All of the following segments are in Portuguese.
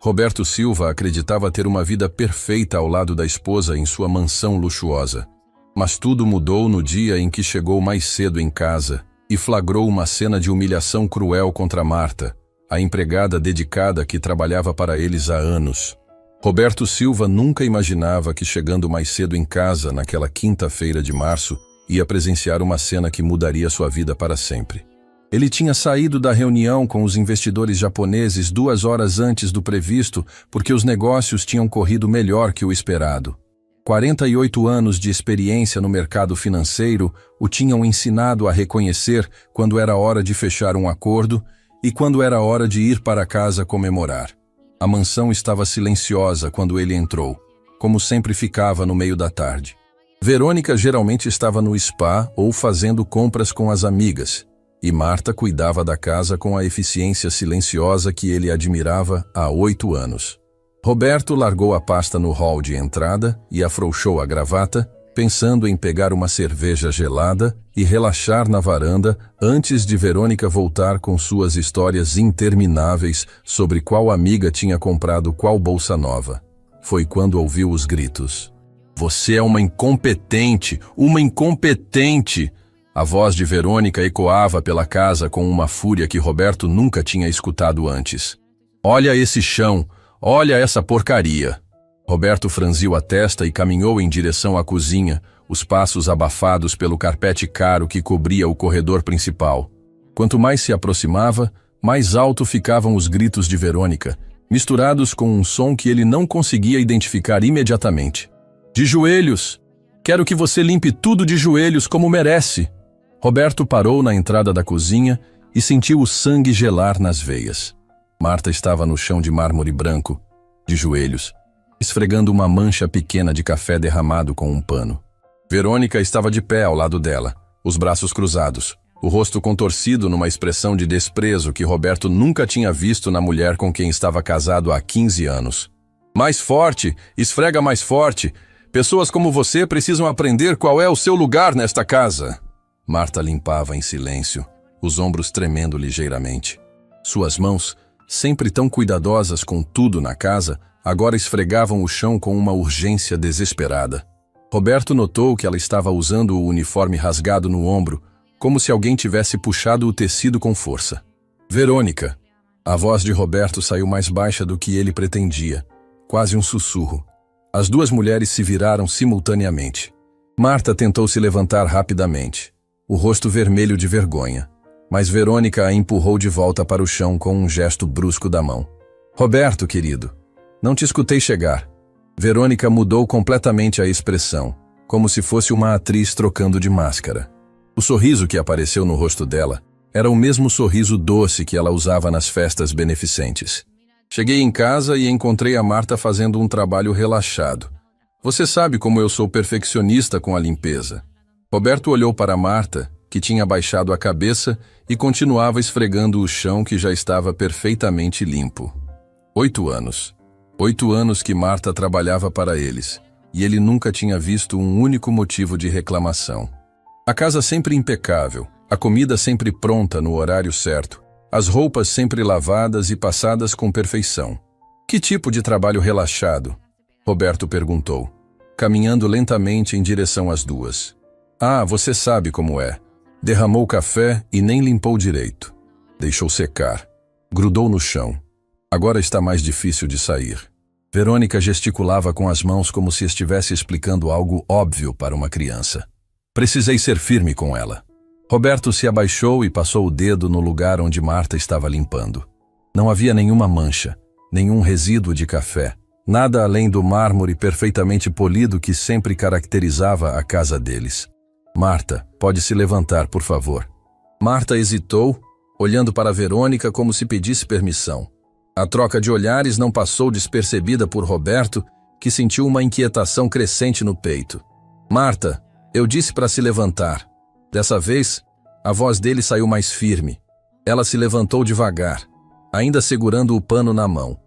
Roberto Silva acreditava ter uma vida perfeita ao lado da esposa em sua mansão luxuosa. Mas tudo mudou no dia em que chegou mais cedo em casa e flagrou uma cena de humilhação cruel contra Marta, a empregada dedicada que trabalhava para eles há anos. Roberto Silva nunca imaginava que, chegando mais cedo em casa naquela quinta-feira de março, ia presenciar uma cena que mudaria sua vida para sempre. Ele tinha saído da reunião com os investidores japoneses 2 horas antes do previsto porque os negócios tinham corrido melhor que o esperado. 48 anos de experiência no mercado financeiro o tinham ensinado a reconhecer quando era hora de fechar um acordo e quando era hora de ir para casa comemorar. A mansão estava silenciosa quando ele entrou, como sempre ficava no meio da tarde. Verônica geralmente estava no spa ou fazendo compras com as amigas, e Marta cuidava da casa com a eficiência silenciosa que ele admirava há 8 anos. Roberto largou a pasta no hall de entrada e afrouxou a gravata, pensando em pegar uma cerveja gelada e relaxar na varanda antes de Verônica voltar com suas histórias intermináveis sobre qual amiga tinha comprado qual bolsa nova. Foi quando ouviu os gritos. "Você é uma incompetente! Uma incompetente!" A voz de Verônica ecoava pela casa com uma fúria que Roberto nunca tinha escutado antes. "Olha esse chão! Olha essa porcaria!" Roberto franziu a testa e caminhou em direção à cozinha, os passos abafados pelo carpete caro que cobria o corredor principal. Quanto mais se aproximava, mais alto ficavam os gritos de Verônica, misturados com um som que ele não conseguia identificar imediatamente. "De joelhos! Quero que você limpe tudo de joelhos como merece!" Roberto parou na entrada da cozinha e sentiu o sangue gelar nas veias. Marta estava no chão de mármore branco, de joelhos, esfregando uma mancha pequena de café derramado com um pano. Verônica estava de pé ao lado dela, os braços cruzados, o rosto contorcido numa expressão de desprezo que Roberto nunca tinha visto na mulher com quem estava casado há 15 anos. "Mais forte! Esfrega mais forte! Pessoas como você precisam aprender qual é o seu lugar nesta casa!" Marta limpava em silêncio, os ombros tremendo ligeiramente. Suas mãos, sempre tão cuidadosas com tudo na casa, agora esfregavam o chão com uma urgência desesperada. Roberto notou que ela estava usando o uniforme rasgado no ombro, como se alguém tivesse puxado o tecido com força. "Verônica!" A voz de Roberto saiu mais baixa do que ele pretendia, quase um sussurro. As 2 mulheres se viraram simultaneamente. Marta tentou se levantar rapidamente, o rosto vermelho de vergonha, mas Verônica a empurrou de volta para o chão com um gesto brusco da mão. "Roberto, querido, não te escutei chegar." Verônica mudou completamente a expressão, como se fosse uma atriz trocando de máscara. O sorriso que apareceu no rosto dela era o mesmo sorriso doce que ela usava nas festas beneficentes. "Cheguei em casa e encontrei a Marta fazendo um trabalho relaxado. Você sabe como eu sou perfeccionista com a limpeza." Roberto olhou para Marta, que tinha baixado a cabeça e continuava esfregando o chão que já estava perfeitamente limpo. 8 anos. 8 anos que Marta trabalhava para eles, e ele nunca tinha visto um único motivo de reclamação. A casa sempre impecável, a comida sempre pronta no horário certo, as roupas sempre lavadas e passadas com perfeição. "Que tipo de trabalho relaxado?" Roberto perguntou, caminhando lentamente em direção às 2. "Ah, você sabe como é. Derramou café e nem limpou direito. Deixou secar. Grudou no chão. Agora está mais difícil de sair." Verônica gesticulava com as mãos como se estivesse explicando algo óbvio para uma criança. Precisei ser firme com ela. Roberto se abaixou e passou o dedo no lugar onde Marta estava limpando. Não havia nenhuma mancha, nenhum resíduo de café, nada além do mármore perfeitamente polido que sempre caracterizava a casa deles. "Marta, pode se levantar, por favor." Marta hesitou, olhando para Verônica como se pedisse permissão. A troca de olhares não passou despercebida por Roberto, que sentiu uma inquietação crescente no peito. "Marta, eu disse para se levantar." Dessa vez, a voz dele saiu mais firme. Ela se levantou devagar, ainda segurando o pano na mão.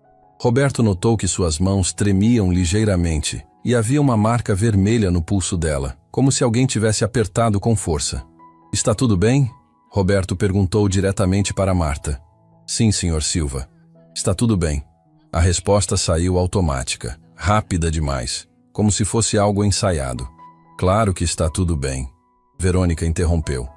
Roberto notou que suas mãos tremiam ligeiramente e havia uma marca vermelha no pulso dela, como se alguém tivesse apertado com força. "Está tudo bem?" Roberto perguntou diretamente para Marta. "Sim, Sr. Silva. Está tudo bem." A resposta saiu automática, rápida demais, como se fosse algo ensaiado. Claro que está tudo bem. Verônica interrompeu,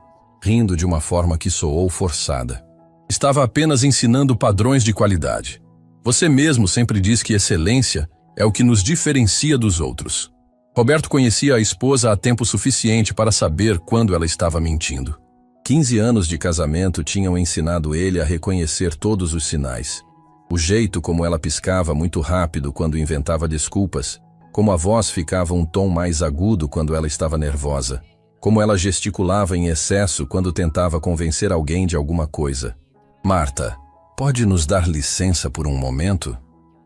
rindo de uma forma que soou forçada. Estava apenas ensinando padrões de qualidade. Você mesmo sempre diz que excelência é o que nos diferencia dos outros. Roberto conhecia a esposa há tempo suficiente para saber quando ela estava mentindo. 15 anos de casamento tinham ensinado ele a reconhecer todos os sinais. O jeito como ela piscava muito rápido quando inventava desculpas, como a voz ficava um tom mais agudo quando ela estava nervosa, como ela gesticulava em excesso quando tentava convencer alguém de alguma coisa. Marta, pode nos dar licença por um momento?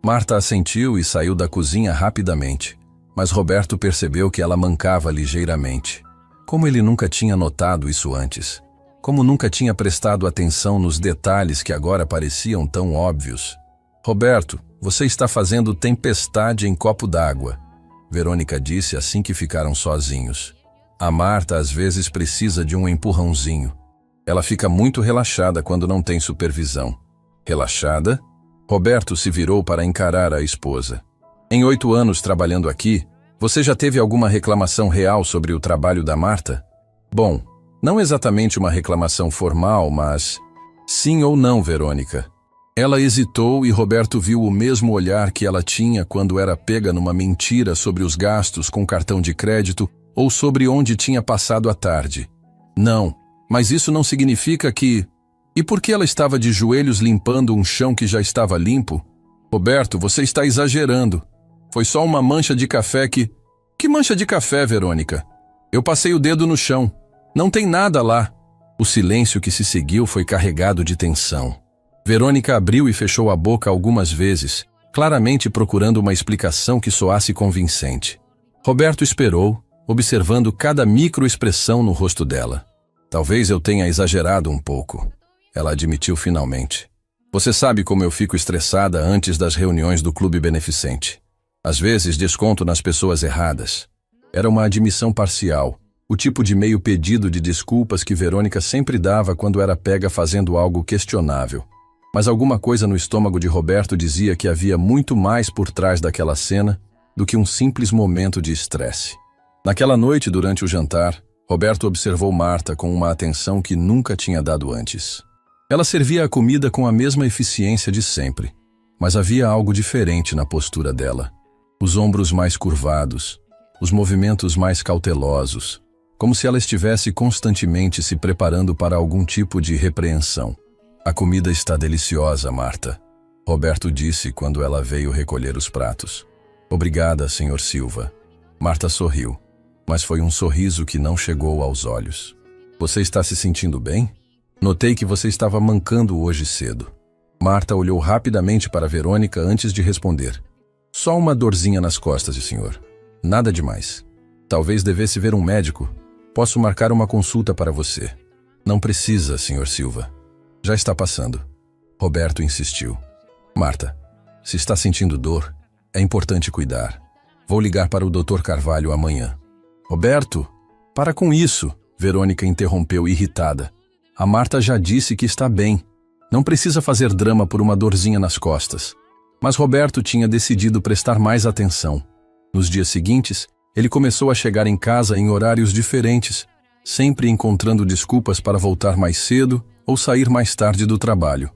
Marta assentiu e saiu da cozinha rapidamente, mas Roberto percebeu que ela mancava ligeiramente. Como ele nunca tinha notado isso antes? Como nunca tinha prestado atenção nos detalhes que agora pareciam tão óbvios? Roberto, você está fazendo tempestade em copo d'água, Verônica disse assim que ficaram sozinhos. A Marta às vezes precisa de um empurrãozinho. Ela fica muito relaxada quando não tem supervisão. Relaxada? Roberto se virou para encarar a esposa. Em 8 anos trabalhando aqui, você já teve alguma reclamação real sobre o trabalho da Marta? Bom, não exatamente uma reclamação formal, mas... Sim ou não, Verônica? Ela hesitou e Roberto viu o mesmo olhar que ela tinha quando era pega numa mentira sobre os gastos com cartão de crédito ou sobre onde tinha passado a tarde. Não, mas isso não significa que... E por que ela estava de joelhos limpando um chão que já estava limpo? Roberto, você está exagerando. Foi só uma mancha de café que... Que mancha de café, Verônica? Eu passei o dedo no chão. Não tem nada lá. O silêncio que se seguiu foi carregado de tensão. Verônica abriu e fechou a boca algumas vezes, claramente procurando uma explicação que soasse convincente. Roberto esperou, observando cada microexpressão no rosto dela. Talvez eu tenha exagerado um pouco, ela admitiu finalmente. Você sabe como eu fico estressada antes das reuniões do clube beneficente. Às vezes desconto nas pessoas erradas. Era uma admissão parcial, o tipo de meio pedido de desculpas que Verônica sempre dava quando era pega fazendo algo questionável. Mas alguma coisa no estômago de Roberto dizia que havia muito mais por trás daquela cena do que um simples momento de estresse. Naquela noite, durante o jantar, Roberto observou Marta com uma atenção que nunca tinha dado antes. Ela servia a comida com a mesma eficiência de sempre, mas havia algo diferente na postura dela. Os ombros mais curvados, os movimentos mais cautelosos, como se ela estivesse constantemente se preparando para algum tipo de repreensão. A comida está deliciosa, Marta, Roberto disse quando ela veio recolher os pratos. Obrigada, Sr. Silva. Marta sorriu, mas foi um sorriso que não chegou aos olhos. Você está se sentindo bem? Notei que você estava mancando hoje cedo. Marta olhou rapidamente para Verônica antes de responder. Só uma dorzinha nas costas, senhor. Nada demais. Talvez devesse ver um médico. Posso marcar uma consulta para você. Não precisa, Sr. Silva. Já está passando. Roberto insistiu. Marta, se está sentindo dor, é importante cuidar. Vou ligar para o Dr. Carvalho amanhã. Roberto, para com isso, Verônica interrompeu irritada. A Marta já disse que está bem. Não precisa fazer drama por uma dorzinha nas costas. Mas Roberto tinha decidido prestar mais atenção. Nos dias seguintes, ele começou a chegar em casa em horários diferentes, sempre encontrando desculpas para voltar mais cedo ou sair mais tarde do trabalho.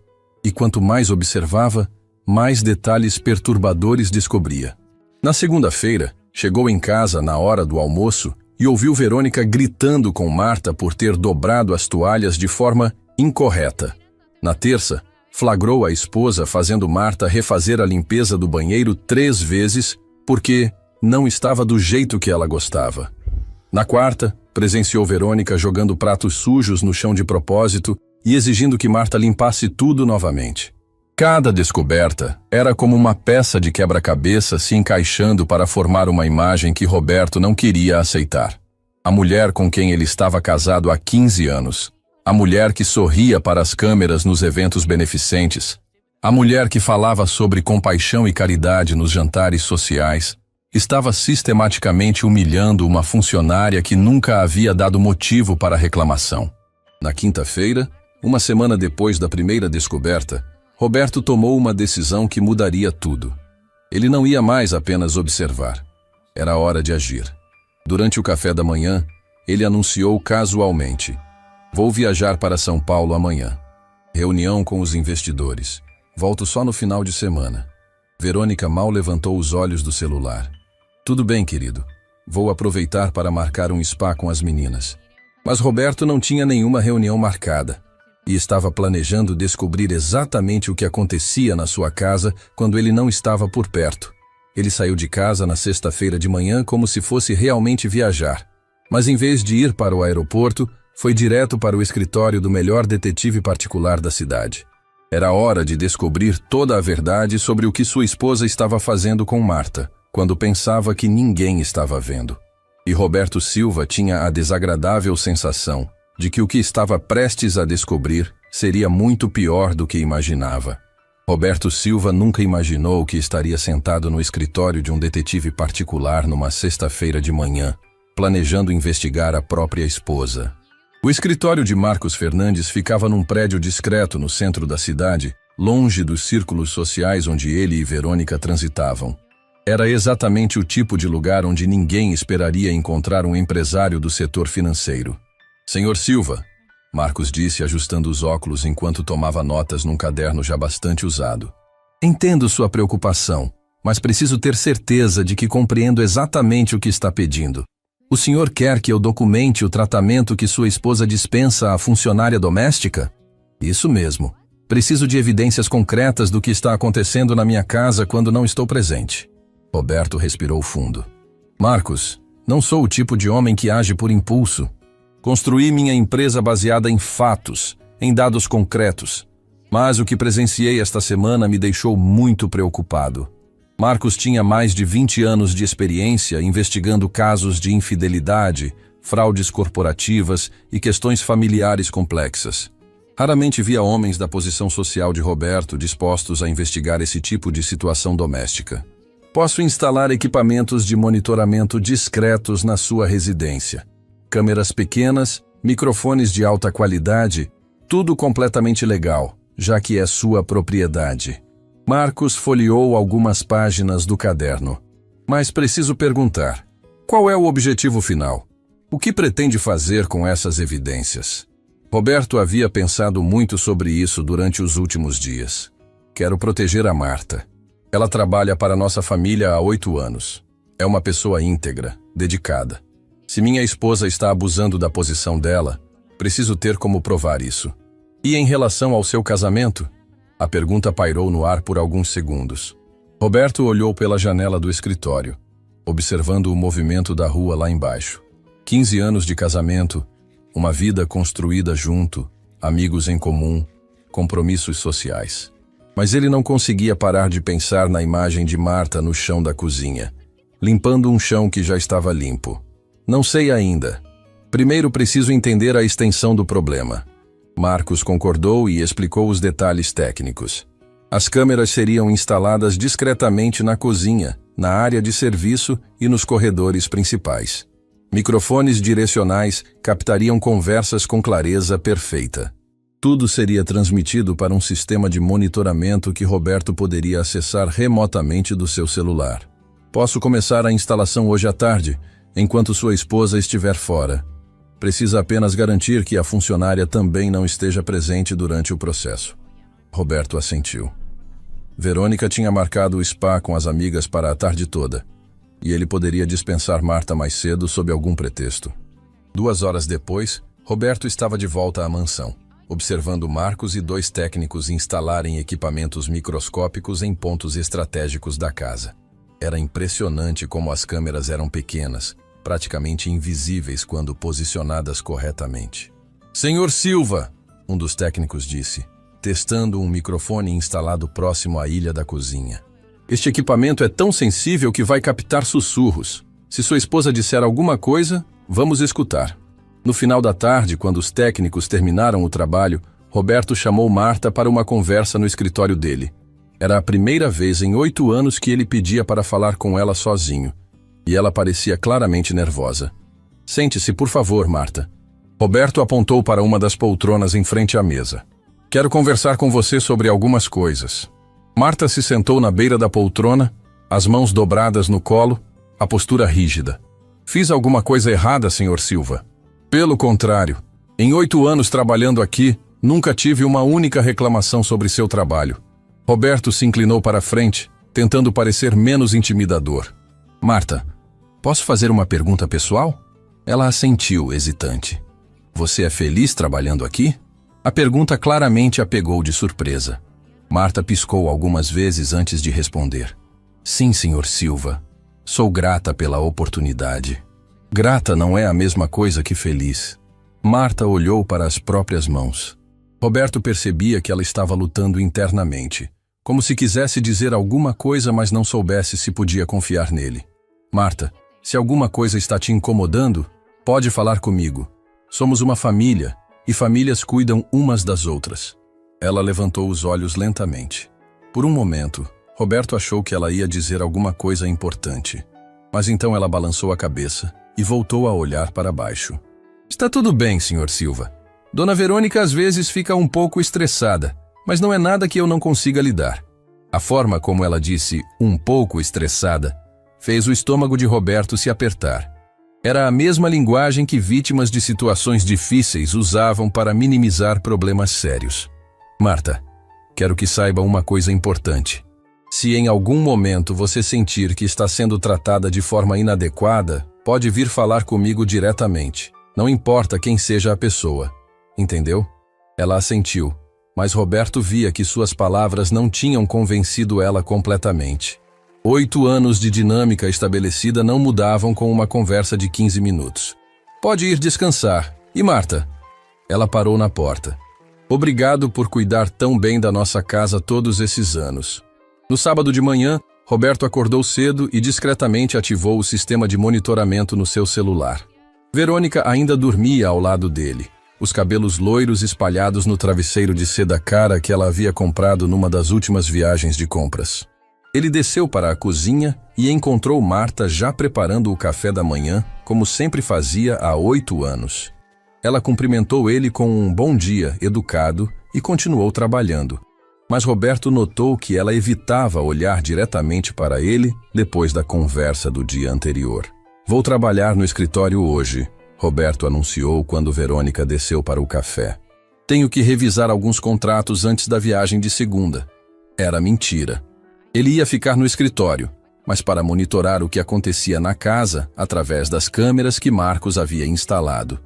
E quanto mais observava, mais detalhes perturbadores descobria. Na segunda-feira, chegou em casa na hora do almoço e ouviu Verônica gritando com Marta por ter dobrado as toalhas de forma incorreta. Na terça, flagrou a esposa fazendo Marta refazer a limpeza do banheiro 3 vezes porque não estava do jeito que ela gostava. Na quarta, presenciou Verônica jogando pratos sujos no chão de propósito e exigindo que Marta limpasse tudo novamente. Cada descoberta era como uma peça de quebra-cabeça se encaixando para formar uma imagem que Roberto não queria aceitar. A mulher com quem ele estava casado há 15 anos. A mulher que sorria para as câmeras nos eventos beneficentes. A mulher que falava sobre compaixão e caridade nos jantares sociais. Estava sistematicamente humilhando uma funcionária que nunca havia dado motivo para reclamação. Na quinta-feira, uma semana depois da primeira descoberta, Roberto tomou uma decisão que mudaria tudo. Ele não ia mais apenas observar. Era hora de agir. Durante o café da manhã, ele anunciou casualmente: "Vou viajar para São Paulo amanhã. Reunião com os investidores. Volto só no final de semana." Verônica mal levantou os olhos do celular. "Tudo bem, querido. Vou aproveitar para marcar um spa com as meninas." Mas Roberto não tinha nenhuma reunião marcada e estava planejando descobrir exatamente o que acontecia na sua casa quando ele não estava por perto. Ele saiu de casa na sexta-feira de manhã como se fosse realmente viajar. Mas em vez de ir para o aeroporto, foi direto para o escritório do melhor detetive particular da cidade. Era hora de descobrir toda a verdade sobre o que sua esposa estava fazendo com Marta, quando pensava que ninguém estava vendo. E Roberto Silva tinha a desagradável sensação de que o que estava prestes a descobrir seria muito pior do que imaginava. Roberto Silva nunca imaginou que estaria sentado no escritório de um detetive particular numa sexta-feira de manhã, planejando investigar a própria esposa. O escritório de Marcos Fernandes ficava num prédio discreto no centro da cidade, longe dos círculos sociais onde ele e Verônica transitavam. Era exatamente o tipo de lugar onde ninguém esperaria encontrar um empresário do setor financeiro. "Senhor Silva", Marcos disse ajustando os óculos enquanto tomava notas num caderno já bastante usado. "Entendo sua preocupação, mas preciso ter certeza de que compreendo exatamente o que está pedindo. O senhor quer que eu documente o tratamento que sua esposa dispensa à funcionária doméstica?" "Isso mesmo. Preciso de evidências concretas do que está acontecendo na minha casa quando não estou presente." Roberto respirou fundo. "Marcos, não sou o tipo de homem que age por impulso. Construí minha empresa baseada em fatos, em dados concretos. Mas o que presenciei esta semana me deixou muito preocupado." Marcos tinha mais de 20 anos de experiência investigando casos de infidelidade, fraudes corporativas e questões familiares complexas. Raramente via homens da posição social de Roberto dispostos a investigar esse tipo de situação doméstica. "Posso instalar equipamentos de monitoramento discretos na sua residência. Câmeras pequenas, microfones de alta qualidade, tudo completamente legal, já que é sua propriedade." Marcos folheou algumas páginas do caderno. "Mas preciso perguntar, qual é o objetivo final? O que pretende fazer com essas evidências?" Roberto havia pensado muito sobre isso durante os últimos dias. "Quero proteger a Marta. Ela trabalha para nossa família há 8 anos. É uma pessoa íntegra, dedicada. Se minha esposa está abusando da posição dela, preciso ter como provar isso. E em relação ao seu casamento?" A pergunta pairou no ar por alguns segundos. Roberto olhou pela janela do escritório, observando o movimento da rua lá embaixo. 15 anos de casamento, uma vida construída junto, amigos em comum, compromissos sociais. Mas ele não conseguia parar de pensar na imagem de Marta no chão da cozinha, limpando um chão que já estava limpo. "Não sei ainda. Primeiro preciso entender a extensão do problema." Marcos concordou e explicou os detalhes técnicos. As câmeras seriam instaladas discretamente na cozinha, na área de serviço e nos corredores principais. Microfones direcionais captariam conversas com clareza perfeita. Tudo seria transmitido para um sistema de monitoramento que Roberto poderia acessar remotamente do seu celular. "Posso começar a instalação hoje à tarde, enquanto sua esposa estiver fora. Precisa apenas garantir que a funcionária também não esteja presente durante o processo." Roberto assentiu. Verônica tinha marcado o spa com as amigas para a tarde toda, e ele poderia dispensar Marta mais cedo sob algum pretexto. 2 horas depois, Roberto estava de volta à mansão, observando Marcos e 2 técnicos instalarem equipamentos microscópicos em pontos estratégicos da casa. Era impressionante como as câmeras eram pequenas, praticamente invisíveis quando posicionadas corretamente. "Senhor Silva", um dos técnicos disse, testando um microfone instalado próximo à ilha da cozinha. "Este equipamento é tão sensível que vai captar sussurros. Se sua esposa disser alguma coisa, vamos escutar." No final da tarde, quando os técnicos terminaram o trabalho, Roberto chamou Marta para uma conversa no escritório dele. Era a primeira vez em 8 anos que ele pedia para falar com ela sozinho. E ela parecia claramente nervosa. "Sente-se, por favor, Marta." Roberto apontou para uma das poltronas em frente à mesa. Quero conversar com você sobre algumas coisas. Marta se sentou na beira da poltrona, as mãos dobradas no colo, a postura rígida. Fiz alguma coisa errada, Sr. Silva? Pelo contrário, em 8 anos trabalhando aqui, nunca tive uma única reclamação sobre seu trabalho. Roberto se inclinou para a frente, tentando parecer menos intimidador. Marta, posso fazer uma pergunta pessoal? Ela assentiu, hesitante. Você é feliz trabalhando aqui? A pergunta claramente a pegou de surpresa. Marta piscou algumas vezes antes de responder. Sim, Sr. Silva. Sou grata pela oportunidade. Grata não é a mesma coisa que feliz. Marta olhou para as próprias mãos. Roberto percebia que ela estava lutando internamente, como se quisesse dizer alguma coisa, mas não soubesse se podia confiar nele. Marta, se alguma coisa está te incomodando, pode falar comigo. Somos uma família, e famílias cuidam umas das outras. Ela levantou os olhos lentamente. Por um momento, Roberto achou que ela ia dizer alguma coisa importante. Mas então ela balançou a cabeça e voltou a olhar para baixo. Está tudo bem, Sr. Silva. Dona Verônica às vezes fica um pouco estressada, mas não é nada que eu não consiga lidar. A forma como ela disse "um pouco estressada" fez o estômago de Roberto se apertar. Era a mesma linguagem que vítimas de situações difíceis usavam para minimizar problemas sérios. Marta, quero que saiba uma coisa importante. Se em algum momento você sentir que está sendo tratada de forma inadequada, pode vir falar comigo diretamente. Não importa quem seja a pessoa. Entendeu? Ela assentiu, mas Roberto via que suas palavras não tinham convencido ela completamente. 8 anos de dinâmica estabelecida não mudavam com uma conversa de 15 minutos. Pode ir descansar. E Marta? Ela parou na porta. Obrigado por cuidar tão bem da nossa casa todos esses anos. No sábado de manhã, Roberto acordou cedo e discretamente ativou o sistema de monitoramento no seu celular. Verônica ainda dormia ao lado dele, os cabelos loiros espalhados no travesseiro de seda cara que ela havia comprado numa das últimas viagens de compras. Ele desceu para a cozinha e encontrou Marta já preparando o café da manhã, como sempre fazia há 8 anos. Ela cumprimentou ele com um bom dia, educado, e continuou trabalhando. Mas Roberto notou que ela evitava olhar diretamente para ele depois da conversa do dia anterior. Vou trabalhar no escritório hoje, Roberto anunciou quando Verônica desceu para o café. Tenho que revisar alguns contratos antes da viagem de segunda. Era mentira. Ele ia ficar no escritório, mas para monitorar o que acontecia na casa através das câmeras que Marcos havia instalado.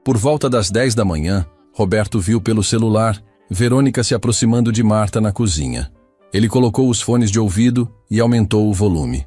Por volta das 10 da manhã, Roberto viu pelo celular Verônica se aproximando de Marta na cozinha. Ele colocou os fones de ouvido e aumentou o volume.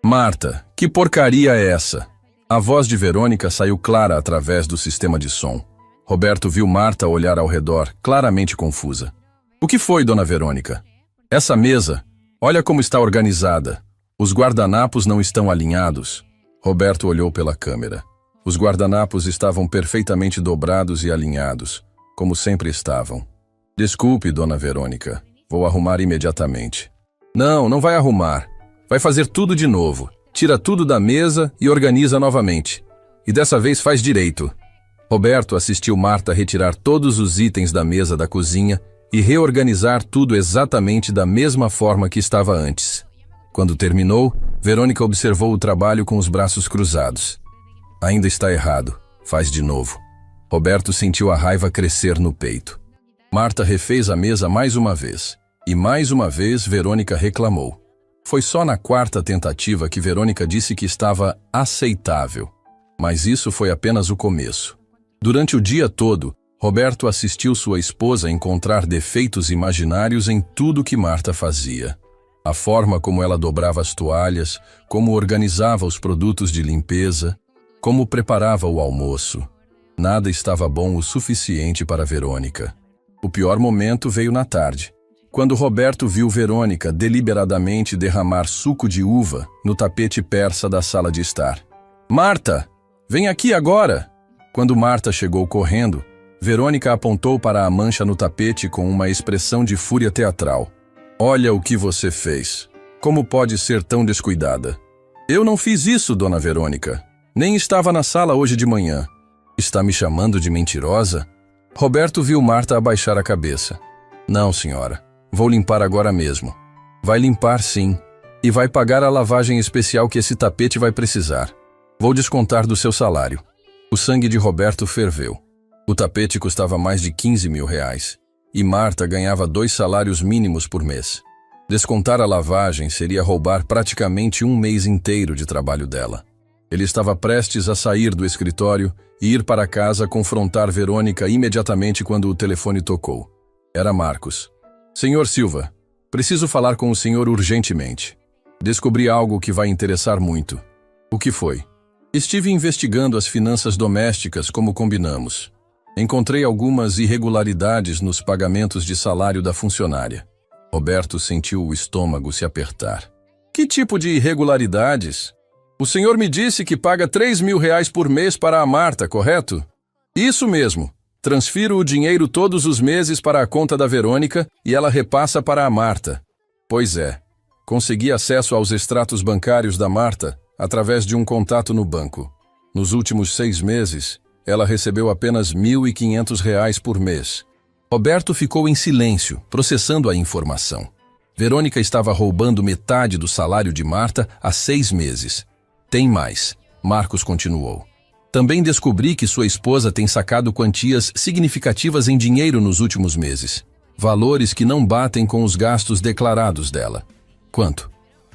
Marta, que porcaria é essa? A voz de Verônica saiu clara através do sistema de som. Roberto viu Marta olhar ao redor, claramente confusa. O que foi, dona Verônica? Essa mesa, olha como está organizada. Os guardanapos não estão alinhados. Roberto olhou pela câmera. Os guardanapos estavam perfeitamente dobrados e alinhados, como sempre estavam. Desculpe, dona Verônica. Vou arrumar imediatamente. Não, não vai arrumar. Vai fazer tudo de novo. Tira tudo da mesa e organiza novamente. E dessa vez faz direito. Roberto assistiu Marta retirar todos os itens da mesa da cozinha e reorganizar tudo exatamente da mesma forma que estava antes. Quando terminou, Verônica observou o trabalho com os braços cruzados. Ainda está errado. Faz de novo. Roberto sentiu a raiva crescer no peito. Marta refez a mesa mais uma vez. E mais uma vez Verônica reclamou. Foi só na 4ª tentativa que Verônica disse que estava aceitável. Mas isso foi apenas o começo. Durante o dia todo, Roberto assistiu sua esposa encontrar defeitos imaginários em tudo que Marta fazia. A forma como ela dobrava as toalhas, como organizava os produtos de limpeza, como preparava o almoço. Nada estava bom o suficiente para Verônica. O pior momento veio na tarde, quando Roberto viu Verônica deliberadamente derramar suco de uva no tapete persa da sala de estar. Marta, vem aqui agora! Quando Marta chegou correndo, Verônica apontou para a mancha no tapete com uma expressão de fúria teatral. Olha o que você fez. Como pode ser tão descuidada? Eu não fiz isso, dona Verônica. Nem estava na sala hoje de manhã. Está me chamando de mentirosa? Roberto viu Marta abaixar a cabeça. Não, senhora. Vou limpar agora mesmo. Vai limpar, sim. E vai pagar a lavagem especial que esse tapete vai precisar. Vou descontar do seu salário. O sangue de Roberto ferveu. O tapete custava mais de 15 mil reais. E Marta ganhava 2 salários mínimos por mês. Descontar a lavagem seria roubar praticamente um mês inteiro de trabalho dela. Ele estava prestes a sair do escritório e ir para casa confrontar Verônica imediatamente quando o telefone tocou. Era Marcos. Senhor Silva, preciso falar com o senhor urgentemente. Descobri algo que vai interessar muito. O que foi? Estive investigando as finanças domésticas como combinamos. Encontrei algumas irregularidades nos pagamentos de salário da funcionária. Roberto sentiu o estômago se apertar. Que tipo de irregularidades? O senhor me disse que paga 3 mil reais por mês para a Marta, correto? Isso mesmo. Transfiro o dinheiro todos os meses para a conta da Verônica e ela repassa para a Marta. Pois é. Consegui acesso aos extratos bancários da Marta através de um contato no banco. Nos últimos 6 meses, ela recebeu apenas R$ 1.500 por mês. Roberto ficou em silêncio, processando a informação. Verônica estava roubando metade do salário de Marta há 6 meses. Tem mais, Marcos continuou. Também descobri que sua esposa tem sacado quantias significativas em dinheiro nos últimos meses. Valores que não batem com os gastos declarados dela. Quanto?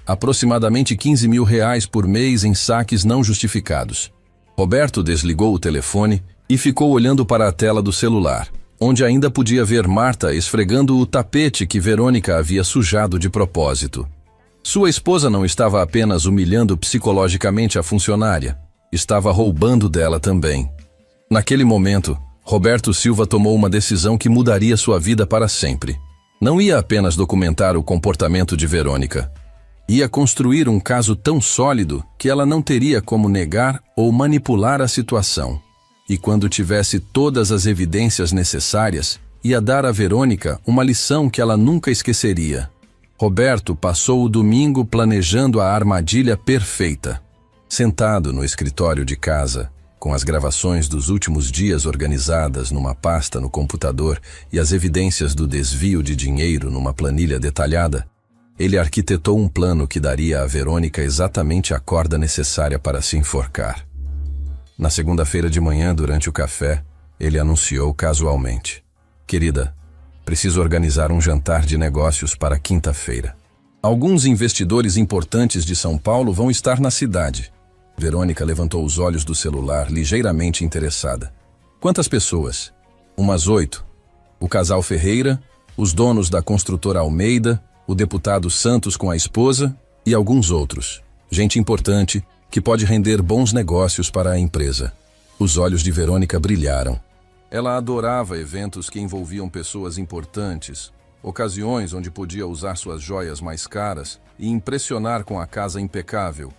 Aproximadamente 15 mil reais por mês em saques não justificados. Roberto desligou o telefone e ficou olhando para a tela do celular, onde ainda podia ver Marta esfregando o tapete que Verônica havia sujado de propósito. Sua esposa não estava apenas humilhando psicologicamente a funcionária, estava roubando dela também. Naquele momento, Roberto Silva tomou uma decisão que mudaria sua vida para sempre. Não ia apenas documentar o comportamento de Verônica. Ia construir um caso tão sólido que ela não teria como negar ou manipular a situação. E quando tivesse todas as evidências necessárias, ia dar a Verônica uma lição que ela nunca esqueceria. Roberto passou o domingo planejando a armadilha perfeita. Sentado no escritório de casa, com as gravações dos últimos dias organizadas numa pasta no computador e as evidências do desvio de dinheiro numa planilha detalhada, ele arquitetou um plano que daria a Verônica exatamente a corda necessária para se enforcar. Na segunda-feira de manhã, durante o café, ele anunciou casualmente: Querida, preciso organizar um jantar de negócios para quinta-feira. Alguns investidores importantes de São Paulo vão estar na cidade. Verônica levantou os olhos do celular, ligeiramente interessada. Quantas pessoas? Umas 8. O casal Ferreira, os donos da construtora Almeida, o deputado Santos com a esposa e alguns outros. Gente importante que pode render bons negócios para a empresa. Os olhos de Verônica brilharam. Ela adorava eventos que envolviam pessoas importantes, ocasiões onde podia usar suas joias mais caras e impressionar com a casa impecável.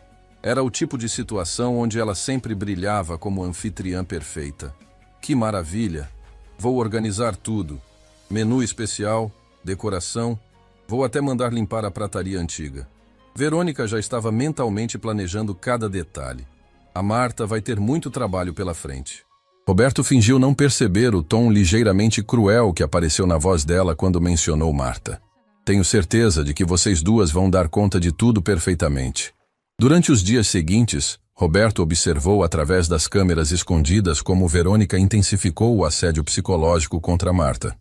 Era o tipo de situação onde ela sempre brilhava como anfitriã perfeita. Que maravilha! Vou organizar tudo. Menu especial, decoração. Vou até mandar limpar a prataria antiga. Verônica já estava mentalmente planejando cada detalhe. A Marta vai ter muito trabalho pela frente. Roberto fingiu não perceber o tom ligeiramente cruel que apareceu na voz dela quando mencionou Marta. Tenho certeza de que vocês duas vão dar conta de tudo perfeitamente. Durante os dias seguintes, Roberto observou através das câmeras escondidas como Verônica intensificou o assédio psicológico contra Marta.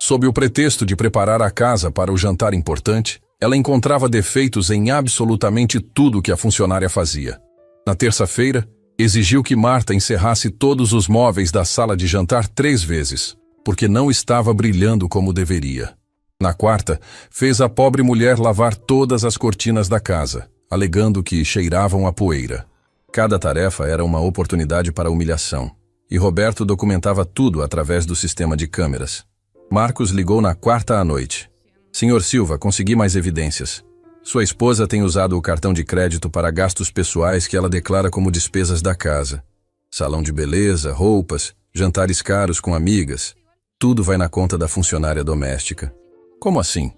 Sob o pretexto de preparar a casa para o jantar importante, ela encontrava defeitos em absolutamente tudo que a funcionária fazia. Na terça-feira, exigiu que Marta encerrasse todos os móveis da sala de jantar 3 vezes, porque não estava brilhando como deveria. Na quarta, fez a pobre mulher lavar todas as cortinas da casa, alegando que cheiravam a poeira. Cada tarefa era uma oportunidade para humilhação, e Roberto documentava tudo através do sistema de câmeras. Marcos ligou na quarta à noite. Senhor Silva, consegui mais evidências. Sua esposa tem usado o cartão de crédito para gastos pessoais que ela declara como despesas da casa. Salão de beleza, roupas, jantares caros com amigas. Tudo vai na conta da funcionária doméstica. Como assim?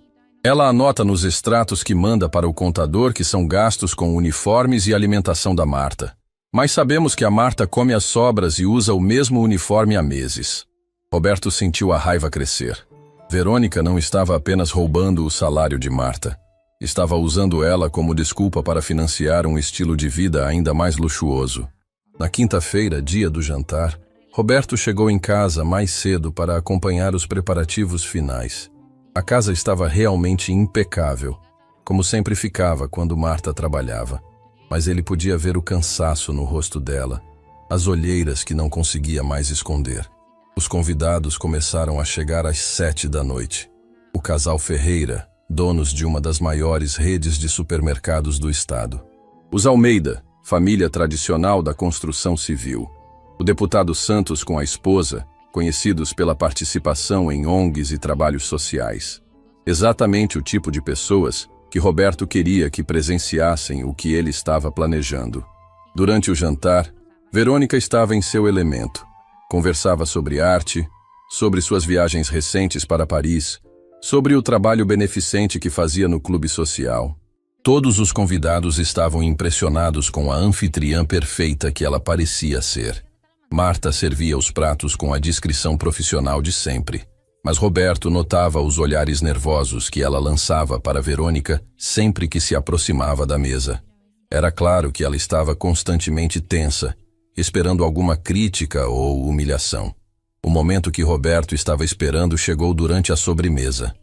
Ela anota nos extratos que manda para o contador que são gastos com uniformes e alimentação da Marta. Mas sabemos que a Marta come as sobras e usa o mesmo uniforme há meses. Roberto sentiu a raiva crescer. Verônica não estava apenas roubando o salário de Marta. Estava usando ela como desculpa para financiar um estilo de vida ainda mais luxuoso. Na quinta-feira, dia do jantar, Roberto chegou em casa mais cedo para acompanhar os preparativos finais. A casa estava realmente impecável, como sempre ficava quando Marta trabalhava. Mas ele podia ver o cansaço no rosto dela, as olheiras que não conseguia mais esconder. Os convidados começaram a chegar às 7 da noite. O casal Ferreira, donos de uma das maiores redes de supermercados do estado. Os Almeida, família tradicional da construção civil. O deputado Santos com a esposa, conhecidos pela participação em ONGs e trabalhos sociais. Exatamente o tipo de pessoas que Roberto queria que presenciassem o que ele estava planejando. Durante o jantar, Verônica estava em seu elemento. Conversava sobre arte, sobre suas viagens recentes para Paris, sobre o trabalho beneficente que fazia no clube social. Todos os convidados estavam impressionados com a anfitriã perfeita que ela parecia ser. Marta servia os pratos com a discrição profissional de sempre, mas Roberto notava os olhares nervosos que ela lançava para Verônica sempre que se aproximava da mesa. Era claro que ela estava constantemente tensa, esperando alguma crítica ou humilhação. O momento que Roberto estava esperando chegou durante a sobremesa.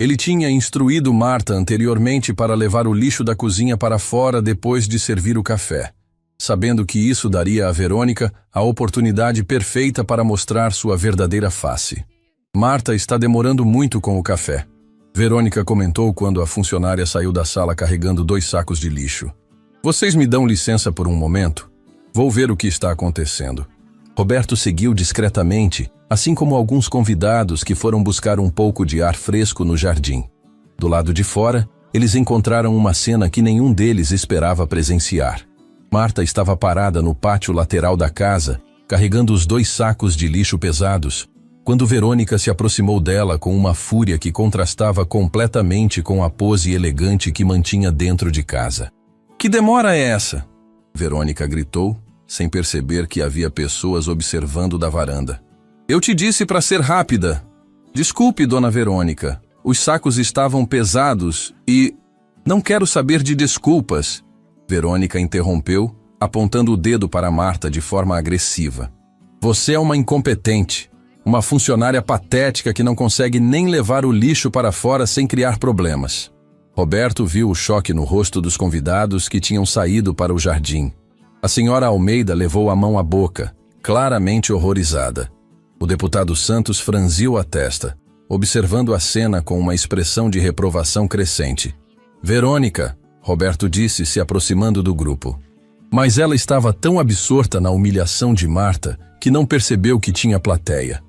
Ele tinha instruído Marta anteriormente para levar o lixo da cozinha para fora depois de servir o café, sabendo que isso daria a Verônica a oportunidade perfeita para mostrar sua verdadeira face. Marta está demorando muito com o café, Verônica comentou quando a funcionária saiu da sala carregando 2 sacos de lixo. Vocês me dão licença por um momento? Vou ver o que está acontecendo. Roberto seguiu discretamente, assim como alguns convidados que foram buscar um pouco de ar fresco no jardim. Do lado de fora, eles encontraram uma cena que nenhum deles esperava presenciar. Marta estava parada no pátio lateral da casa, carregando os 2 sacos de lixo pesados, quando Verônica se aproximou dela com uma fúria que contrastava completamente com a pose elegante que mantinha dentro de casa. Que demora é essa? Verônica gritou, sem perceber que havia pessoas observando da varanda. Eu te disse para ser rápida. Desculpe, dona Verônica. Os sacos estavam pesados e... Não quero saber de desculpas. Verônica interrompeu, apontando o dedo para Marta de forma agressiva. Você é uma incompetente, uma funcionária patética que não consegue nem levar o lixo para fora sem criar problemas. Roberto viu o choque no rosto dos convidados que tinham saído para o jardim. A senhora Almeida levou a mão à boca, claramente horrorizada. O deputado Santos franziu a testa, observando a cena com uma expressão de reprovação crescente. Verônica, Roberto disse, se aproximando do grupo. Mas ela estava tão absorta na humilhação de Marta que não percebeu que tinha plateia.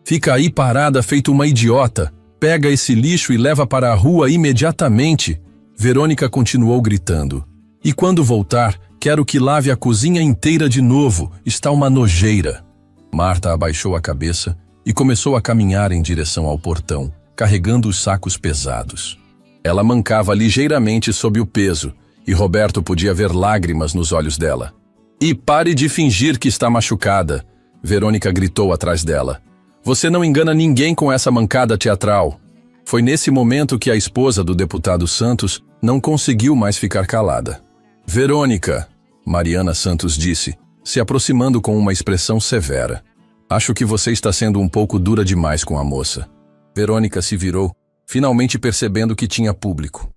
Fica aí parada feito uma idiota. Pega esse lixo e leva para a rua imediatamente. Verônica continuou gritando. E quando voltar, quero que lave a cozinha inteira de novo. Está uma nojeira. Marta abaixou a cabeça e começou a caminhar em direção ao portão, carregando os sacos pesados. Ela mancava ligeiramente sob o peso, e Roberto podia ver lágrimas nos olhos dela. E pare de fingir que está machucada, Verônica gritou atrás dela. Você não engana ninguém com essa mancada teatral. Foi nesse momento que a esposa do deputado Santos não conseguiu mais ficar calada. Verônica, Mariana Santos disse, se aproximando com uma expressão severa. Acho que você está sendo um pouco dura demais com a moça. Verônica se virou, finalmente percebendo que tinha público.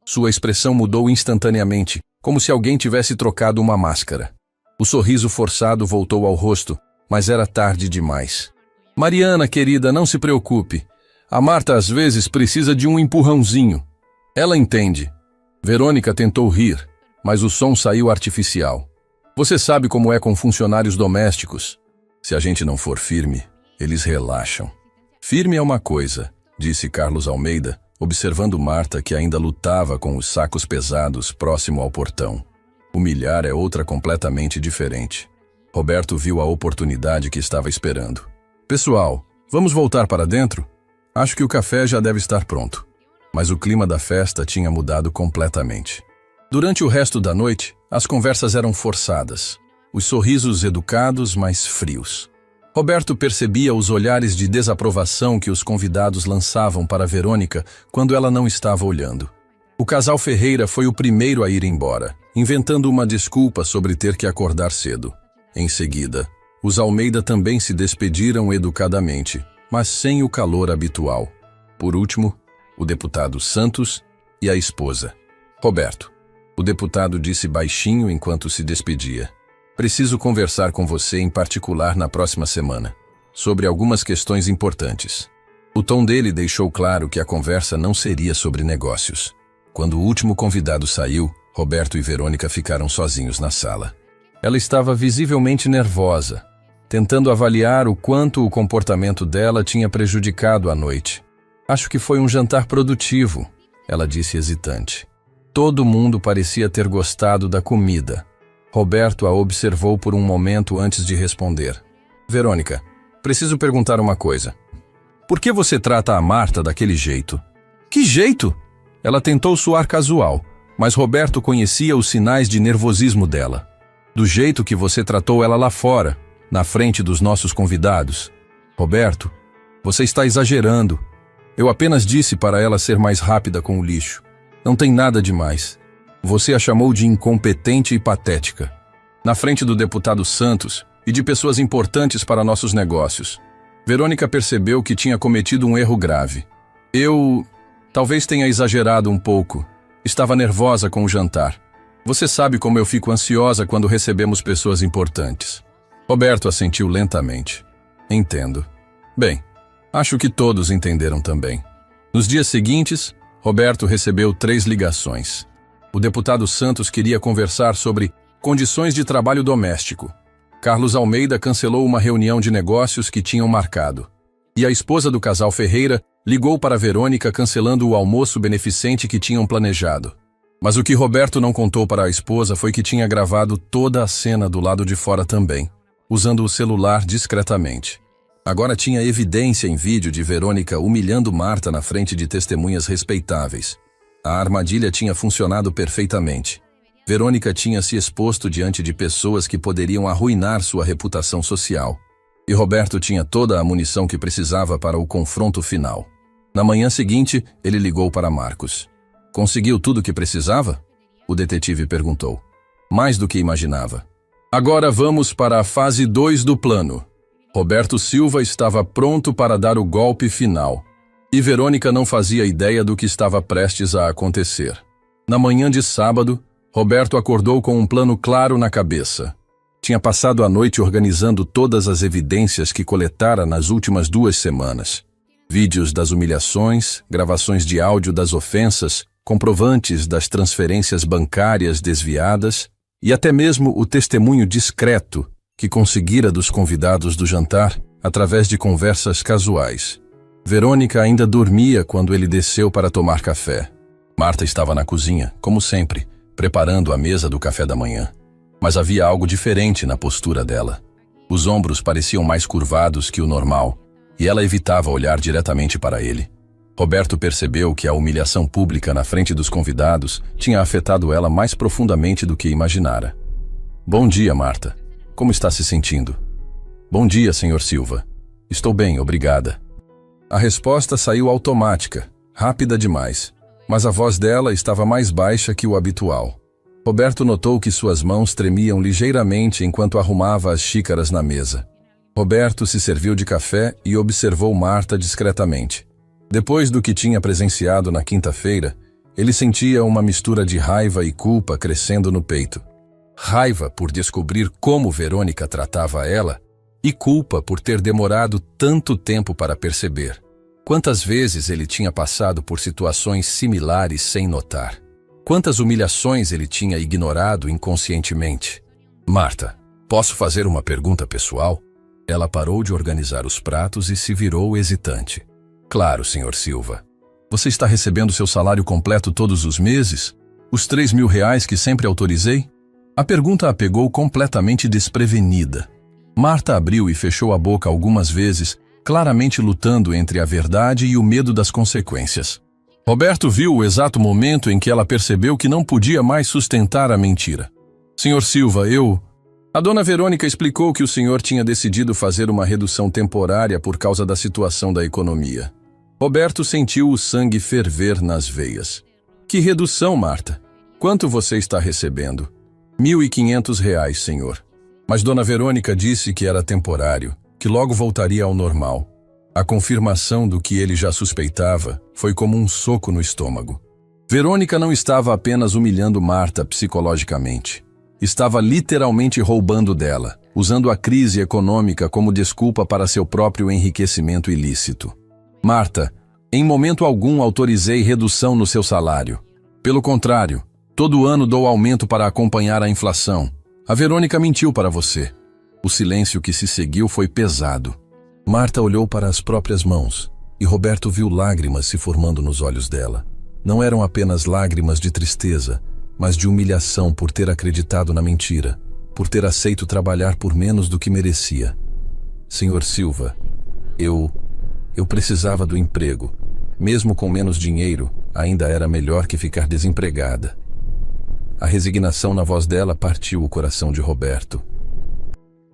Sua expressão mudou instantaneamente, como se alguém tivesse trocado uma máscara. O sorriso forçado voltou ao rosto, mas era tarde demais. Mariana, querida, não se preocupe. A Marta às vezes precisa de um empurrãozinho. Ela entende. Verônica tentou rir, mas o som saiu artificial. Você sabe como é com funcionários domésticos. Se a gente não for firme, eles relaxam. Firme é uma coisa, disse Carlos Almeida, observando Marta que ainda lutava com os sacos pesados próximo ao portão. Humilhar é outra completamente diferente. Roberto viu a oportunidade que estava esperando. Pessoal, vamos voltar para dentro? Acho que o café já deve estar pronto. Mas o clima da festa tinha mudado completamente. Durante o resto da noite, as conversas eram forçadas. Os sorrisos educados, mas frios. Roberto percebia os olhares de desaprovação que os convidados lançavam para Verônica quando ela não estava olhando. O casal Ferreira foi o primeiro a ir embora, inventando uma desculpa sobre ter que acordar cedo. Em seguida, os Almeida também se despediram educadamente, mas sem o calor habitual. Por último, o deputado Santos e a esposa. Roberto. O deputado disse baixinho enquanto se despedia. Preciso conversar com você em particular na próxima semana, sobre algumas questões importantes. O tom dele deixou claro que a conversa não seria sobre negócios. Quando o último convidado saiu, Roberto e Verônica ficaram sozinhos na sala. Ela estava visivelmente nervosa, tentando avaliar o quanto o comportamento dela tinha prejudicado a noite. Acho que foi um jantar produtivo, ela disse hesitante. Todo mundo parecia ter gostado da comida. Roberto a observou por um momento antes de responder. Verônica, preciso perguntar uma coisa. Por que você trata a Marta daquele jeito? Que jeito? Ela tentou soar casual, mas Roberto conhecia os sinais de nervosismo dela. Do jeito que você tratou ela lá fora, na frente dos nossos convidados. Roberto, você está exagerando. Eu apenas disse para ela ser mais rápida com o lixo. Não tem nada demais. Você a chamou de incompetente e patética. Na frente do deputado Santos e de pessoas importantes para nossos negócios. Verônica percebeu que tinha cometido um erro grave. Eu talvez tenha exagerado um pouco. Estava nervosa com o jantar. Você sabe como eu fico ansiosa quando recebemos pessoas importantes. Roberto assentiu lentamente. Entendo. Bem, acho que todos entenderam também. Nos dias seguintes, Roberto recebeu 3 ligações. O deputado Santos queria conversar sobre condições de trabalho doméstico. Carlos Almeida cancelou uma reunião de negócios que tinham marcado. E a esposa do casal Ferreira ligou para Verônica cancelando o almoço beneficente que tinham planejado. Mas o que Roberto não contou para a esposa foi que tinha gravado toda a cena do lado de fora também, usando o celular discretamente. Agora tinha evidência em vídeo de Verônica humilhando Marta na frente de testemunhas respeitáveis. A armadilha tinha funcionado perfeitamente. Verônica tinha se exposto diante de pessoas que poderiam arruinar sua reputação social. E Roberto tinha toda a munição que precisava para o confronto final. Na manhã seguinte, ele ligou para Marcos. Conseguiu tudo o que precisava? O detetive perguntou. Mais do que imaginava. Agora vamos para a fase 2 do plano. Roberto Silva estava pronto para dar o golpe final. E Verônica não fazia ideia do que estava prestes a acontecer. Na manhã de sábado, Roberto acordou com um plano claro na cabeça. Tinha passado a noite organizando todas as evidências que coletara nas últimas 2 semanas. Vídeos das humilhações, gravações de áudio das ofensas, comprovantes das transferências bancárias desviadas e até mesmo o testemunho discreto que conseguira dos convidados do jantar através de conversas casuais. Verônica ainda dormia quando ele desceu para tomar café. Marta estava na cozinha, como sempre, preparando a mesa do café da manhã. Mas havia algo diferente na postura dela. Os ombros pareciam mais curvados que o normal, e ela evitava olhar diretamente para ele. Roberto percebeu que a humilhação pública na frente dos convidados tinha afetado ela mais profundamente do que imaginara. Bom dia, Marta. Como está se sentindo? Bom dia, Sr. Silva. Estou bem, obrigada. A resposta saiu automática, rápida demais, mas a voz dela estava mais baixa que o habitual. Roberto notou que suas mãos tremiam ligeiramente enquanto arrumava as xícaras na mesa. Roberto se serviu de café e observou Marta discretamente. Depois do que tinha presenciado na quinta-feira, ele sentia uma mistura de raiva e culpa crescendo no peito. Raiva por descobrir como Verônica tratava ela e culpa por ter demorado tanto tempo para perceber. Quantas vezes ele tinha passado por situações similares sem notar? Quantas humilhações ele tinha ignorado inconscientemente? Marta, posso fazer uma pergunta pessoal? Ela parou de organizar os pratos e se virou hesitante. Claro, Sr. Silva. Você está recebendo seu salário completo todos os meses? Os R$3.000 que sempre autorizei? A pergunta a pegou completamente desprevenida. Marta abriu e fechou a boca algumas vezes, claramente lutando entre a verdade e o medo das consequências. Roberto viu o exato momento em que ela percebeu que não podia mais sustentar a mentira. Sr. Silva, A dona Verônica explicou que o senhor tinha decidido fazer uma redução temporária por causa da situação da economia. Roberto sentiu o sangue ferver nas veias. Que redução, Marta? Quanto você está recebendo? R$ 1.500, senhor. Mas dona Verônica disse que era temporário, que logo voltaria ao normal. A confirmação do que ele já suspeitava foi como um soco no estômago. Verônica não estava apenas humilhando Marta psicologicamente. Estava literalmente roubando dela, usando a crise econômica como desculpa para seu próprio enriquecimento ilícito. Marta, em momento algum autorizei redução no seu salário. Pelo contrário, todo ano dou aumento para acompanhar a inflação. A Verônica mentiu para você. O silêncio que se seguiu foi pesado. Marta olhou para as próprias mãos e Roberto viu lágrimas se formando nos olhos dela. Não eram apenas lágrimas de tristeza, mas de humilhação por ter acreditado na mentira, por ter aceito trabalhar por menos do que merecia. Senhor Silva, eu precisava do emprego. Mesmo com menos dinheiro, ainda era melhor que ficar desempregada. A resignação na voz dela partiu o coração de Roberto.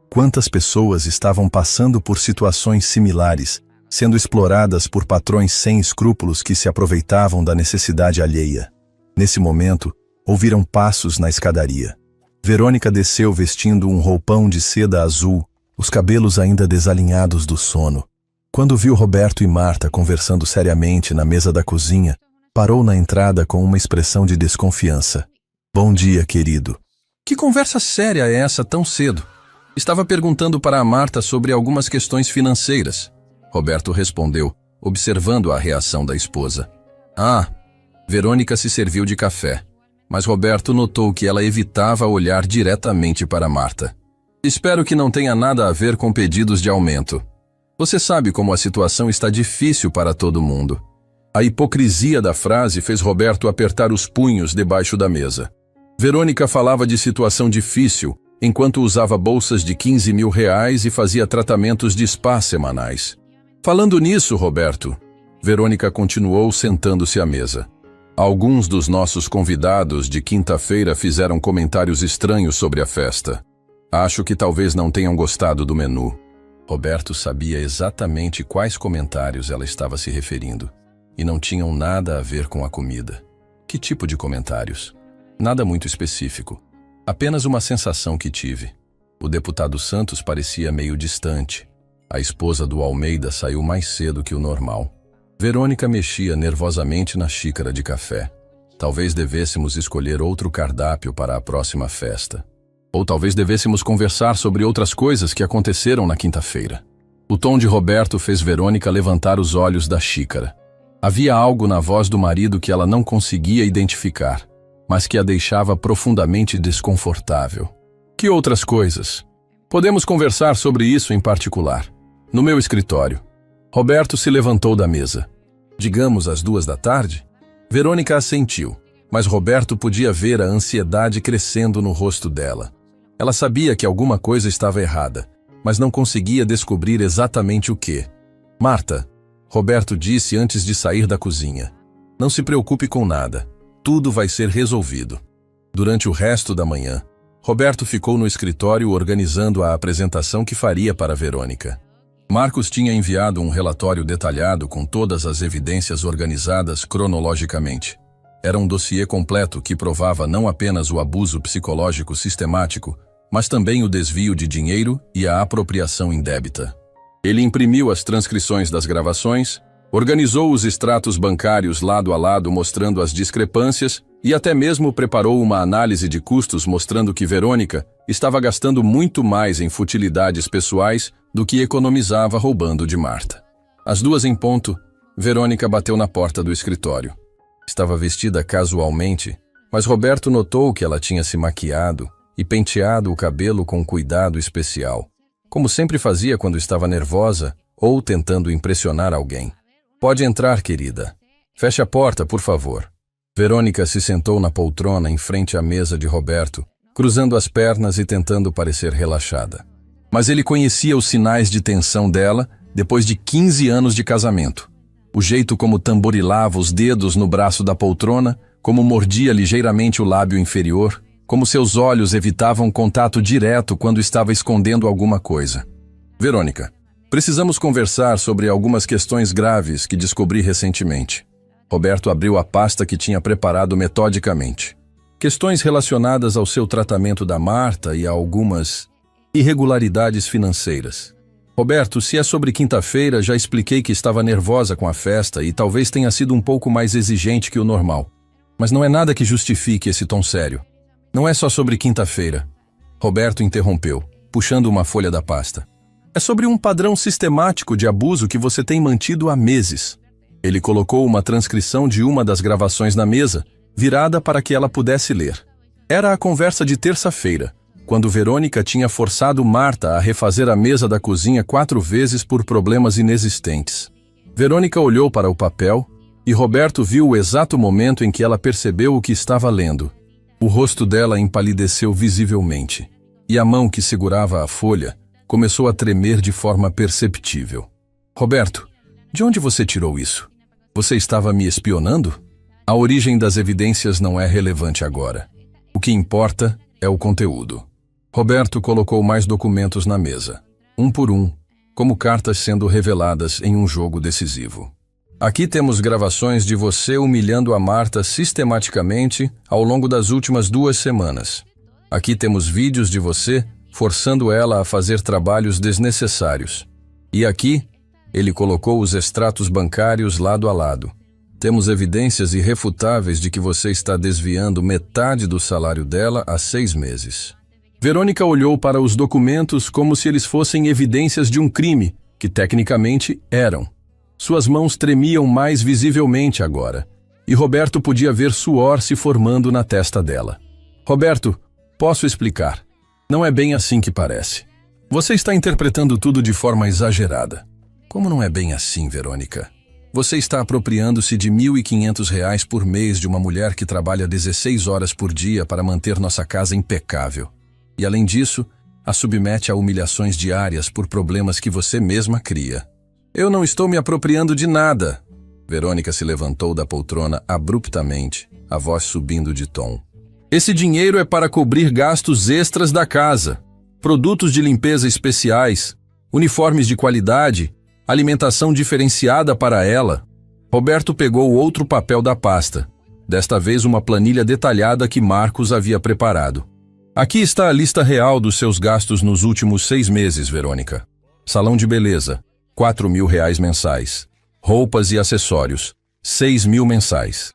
Quantas pessoas estavam passando por situações similares, sendo exploradas por patrões sem escrúpulos que se aproveitavam da necessidade alheia. Nesse momento, ouviram passos na escadaria. Verônica desceu vestindo um roupão de seda azul, os cabelos ainda desalinhados do sono. Quando viu Roberto e Marta conversando seriamente na mesa da cozinha, parou na entrada com uma expressão de desconfiança. Bom dia, querido. Que conversa séria é essa tão cedo? Estava perguntando para a Marta sobre algumas questões financeiras. Roberto respondeu, observando a reação da esposa. Verônica se serviu de café, mas Roberto notou que ela evitava olhar diretamente para Marta. Espero que não tenha nada a ver com pedidos de aumento. Você sabe como a situação está difícil para todo mundo. A hipocrisia da frase fez Roberto apertar os punhos debaixo da mesa. Verônica falava de situação difícil, enquanto usava bolsas de R$ 15.000 e fazia tratamentos de spa semanais. Falando nisso, Roberto, Verônica continuou sentando-se à mesa. Alguns dos nossos convidados de quinta-feira fizeram comentários estranhos sobre a festa. Acho que talvez não tenham gostado do menu. Roberto sabia exatamente quais comentários ela estava se referindo, e não tinham nada a ver com a comida. Que tipo de comentários? Nada muito específico. Apenas uma sensação que tive. O deputado Santos parecia meio distante. A esposa do Almeida saiu mais cedo que o normal. Verônica mexia nervosamente na xícara de café. Talvez devêssemos escolher outro cardápio para a próxima festa. Ou talvez devêssemos conversar sobre outras coisas que aconteceram na quinta-feira. O tom de Roberto fez Verônica levantar os olhos da xícara. Havia algo na voz do marido que ela não conseguia identificar, mas que a deixava profundamente desconfortável. Que outras coisas? Podemos conversar sobre isso em particular. No meu escritório. Roberto se levantou da mesa. Digamos às 14h? Verônica assentiu, mas Roberto podia ver a ansiedade crescendo no rosto dela. Ela sabia que alguma coisa estava errada, mas não conseguia descobrir exatamente o que. Marta, Roberto disse antes de sair da cozinha. Não se preocupe com nada. Tudo vai ser resolvido. Durante o resto da manhã, Roberto ficou no escritório organizando a apresentação que faria para Verônica. Marcos tinha enviado um relatório detalhado com todas as evidências organizadas cronologicamente. Era um dossiê completo que provava não apenas o abuso psicológico sistemático, mas também o desvio de dinheiro e a apropriação indébita. Ele imprimiu as transcrições das gravações, organizou os extratos bancários lado a lado mostrando as discrepâncias e até mesmo preparou uma análise de custos mostrando que Verônica estava gastando muito mais em futilidades pessoais do que economizava roubando de Marta. Às 2h, Verônica bateu na porta do escritório. Estava vestida casualmente, mas Roberto notou que ela tinha se maquiado e penteado o cabelo com cuidado especial, como sempre fazia quando estava nervosa ou tentando impressionar alguém. Pode entrar, querida. Feche a porta, por favor. Verônica se sentou na poltrona em frente à mesa de Roberto, cruzando as pernas e tentando parecer relaxada. Mas ele conhecia os sinais de tensão dela depois de 15 anos de casamento. O jeito como tamborilava os dedos no braço da poltrona, como mordia ligeiramente o lábio inferior, como seus olhos evitavam contato direto quando estava escondendo alguma coisa. Verônica, precisamos conversar sobre algumas questões graves que descobri recentemente. Roberto abriu a pasta que tinha preparado metodicamente. Questões relacionadas ao seu tratamento da Marta e a algumas irregularidades financeiras. Roberto, se é sobre quinta-feira, já expliquei que estava nervosa com a festa e talvez tenha sido um pouco mais exigente que o normal. Mas não é nada que justifique esse tom sério. Não é só sobre quinta-feira. Roberto interrompeu, puxando uma folha da pasta. É sobre um padrão sistemático de abuso que você tem mantido há meses. Ele colocou uma transcrição de uma das gravações na mesa, virada para que ela pudesse ler. Era a conversa de terça-feira, quando Verônica tinha forçado Marta a refazer a mesa da cozinha 4 vezes por problemas inexistentes. Verônica olhou para o papel e Roberto viu o exato momento em que ela percebeu o que estava lendo. O rosto dela empalideceu visivelmente, e a mão que segurava a folha começou a tremer de forma perceptível. Roberto, de onde você tirou isso? Você estava me espionando? A origem das evidências não é relevante agora. O que importa é o conteúdo. Roberto colocou mais documentos na mesa, um por um, como cartas sendo reveladas em um jogo decisivo. Aqui temos gravações de você humilhando a Marta sistematicamente ao longo das últimas 2 semanas. Aqui temos vídeos de você forçando ela a fazer trabalhos desnecessários. E aqui, ele colocou os extratos bancários lado a lado. Temos evidências irrefutáveis de que você está desviando metade do salário dela há 6 meses. Verônica olhou para os documentos como se eles fossem evidências de um crime, que tecnicamente eram. Suas mãos tremiam mais visivelmente agora, e Roberto podia ver suor se formando na testa dela. Roberto, posso explicar. Não é bem assim que parece. Você está interpretando tudo de forma exagerada. Como não é bem assim, Verônica? Você está apropriando-se de R$ 1.500 por mês de uma mulher que trabalha 16 horas por dia para manter nossa casa impecável. E além disso, a submete a humilhações diárias por problemas que você mesma cria. Eu não estou me apropriando de nada. Verônica se levantou da poltrona abruptamente, a voz subindo de tom. Esse dinheiro é para cobrir gastos extras da casa, produtos de limpeza especiais, uniformes de qualidade, alimentação diferenciada para ela. Roberto pegou outro papel da pasta, desta vez uma planilha detalhada que Marcos havia preparado. Aqui está a lista real dos seus gastos nos últimos 6 meses, Verônica. Salão de beleza, R$ 4.000 mensais. Roupas e acessórios, R$ 6.000 mensais.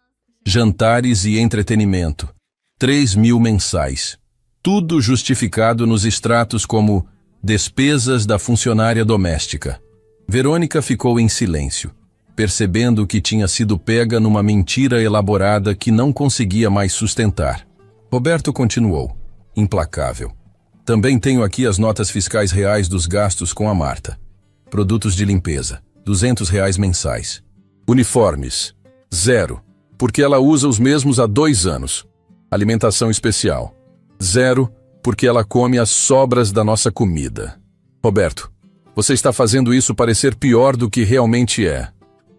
Jantares e entretenimento, R$ 3.000 mensais. Tudo justificado nos extratos como despesas da funcionária doméstica. Verônica ficou em silêncio, percebendo que tinha sido pega numa mentira elaborada que não conseguia mais sustentar. Roberto continuou, implacável. Também tenho aqui as notas fiscais reais dos gastos com a Marta. Produtos de limpeza, R$ 200 mensais. Uniformes, 0, porque ela usa os mesmos há 2 anos. Alimentação especial, 0, porque ela come as sobras da nossa comida. Roberto, você está fazendo isso parecer pior do que realmente é.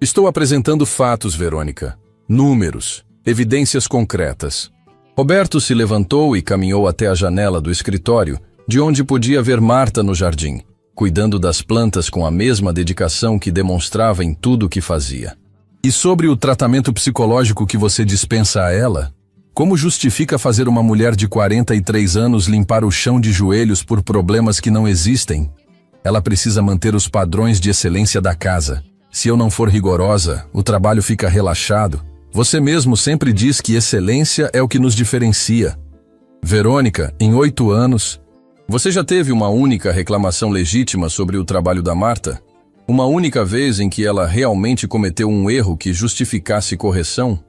Estou apresentando fatos, Verônica. Números, evidências concretas. Roberto se levantou e caminhou até a janela do escritório, de onde podia ver Marta no jardim, cuidando das plantas com a mesma dedicação que demonstrava em tudo o que fazia. E sobre o tratamento psicológico que você dispensa a ela? Como justifica fazer uma mulher de 43 anos limpar o chão de joelhos por problemas que não existem? Ela precisa manter os padrões de excelência da casa. Se eu não for rigorosa, o trabalho fica relaxado. Você mesmo sempre diz que excelência é o que nos diferencia. Verônica, em 8 anos... Você já teve uma única reclamação legítima sobre o trabalho da Marta? Uma única vez em que ela realmente cometeu um erro que justificasse correção?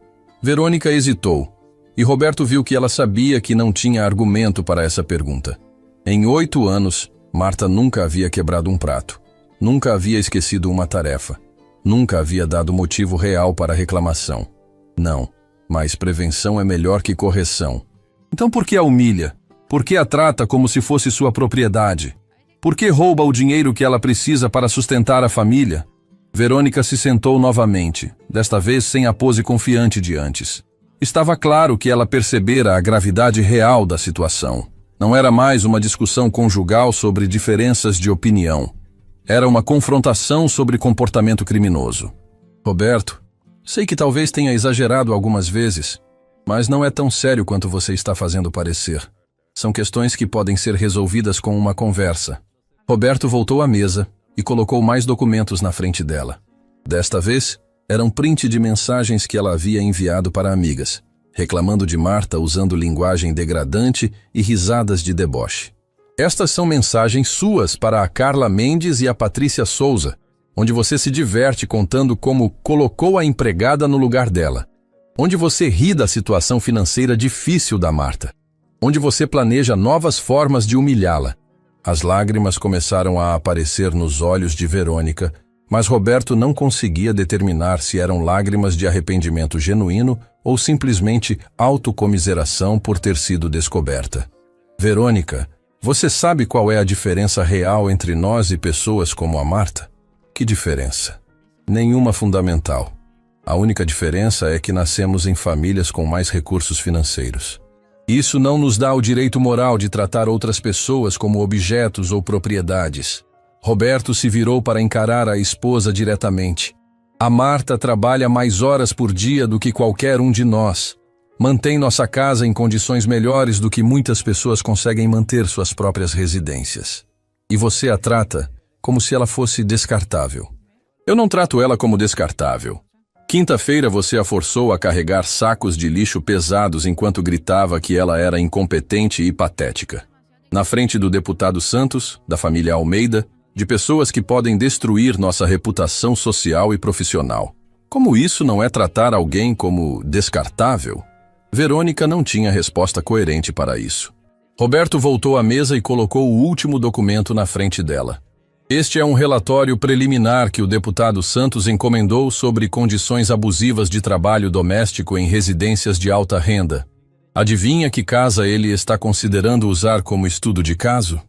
Verônica hesitou, e Roberto viu que ela sabia que não tinha argumento para essa pergunta. Em 8 anos, Marta nunca havia quebrado um prato, nunca havia esquecido uma tarefa, nunca havia dado motivo real para a reclamação. Não, mas prevenção é melhor que correção. Então por que a humilha? Por que a trata como se fosse sua propriedade? Por que rouba o dinheiro que ela precisa para sustentar a família? Verônica se sentou novamente, desta vez sem a pose confiante de antes. Estava claro que ela percebera a gravidade real da situação. Não era mais uma discussão conjugal sobre diferenças de opinião. Era uma confrontação sobre comportamento criminoso. Roberto, sei que talvez tenha exagerado algumas vezes, mas não é tão sério quanto você está fazendo parecer. São questões que podem ser resolvidas com uma conversa. Roberto voltou à mesa e colocou mais documentos na frente dela. Desta vez, era um print de mensagens que ela havia enviado para amigas, reclamando de Marta usando linguagem degradante e risadas de deboche. Estas são mensagens suas para a Carla Mendes e a Patrícia Souza, onde você se diverte contando como colocou a empregada no lugar dela, onde você ri da situação financeira difícil da Marta, onde você planeja novas formas de humilhá-la. As lágrimas começaram a aparecer nos olhos de Verônica, mas Roberto não conseguia determinar se eram lágrimas de arrependimento genuíno ou simplesmente autocomiseração por ter sido descoberta. Verônica, você sabe qual é a diferença real entre nós e pessoas como a Marta? Que diferença? Nenhuma fundamental. A única diferença é que nascemos em famílias com mais recursos financeiros. Isso não nos dá o direito moral de tratar outras pessoas como objetos ou propriedades. Roberto se virou para encarar a esposa diretamente. A Marta trabalha mais horas por dia do que qualquer um de nós. Mantém nossa casa em condições melhores do que muitas pessoas conseguem manter suas próprias residências. E você a trata como se ela fosse descartável. Eu não trato ela como descartável. Quinta-feira você a forçou a carregar sacos de lixo pesados enquanto gritava que ela era incompetente e patética. Na frente do deputado Santos, da família Almeida, de pessoas que podem destruir nossa reputação social e profissional. Como isso não é tratar alguém como descartável? Verônica não tinha resposta coerente para isso. Roberto voltou à mesa e colocou o último documento na frente dela. Este é um relatório preliminar que o deputado Santos encomendou sobre condições abusivas de trabalho doméstico em residências de alta renda. Adivinha que casa ele está considerando usar como estudo de caso?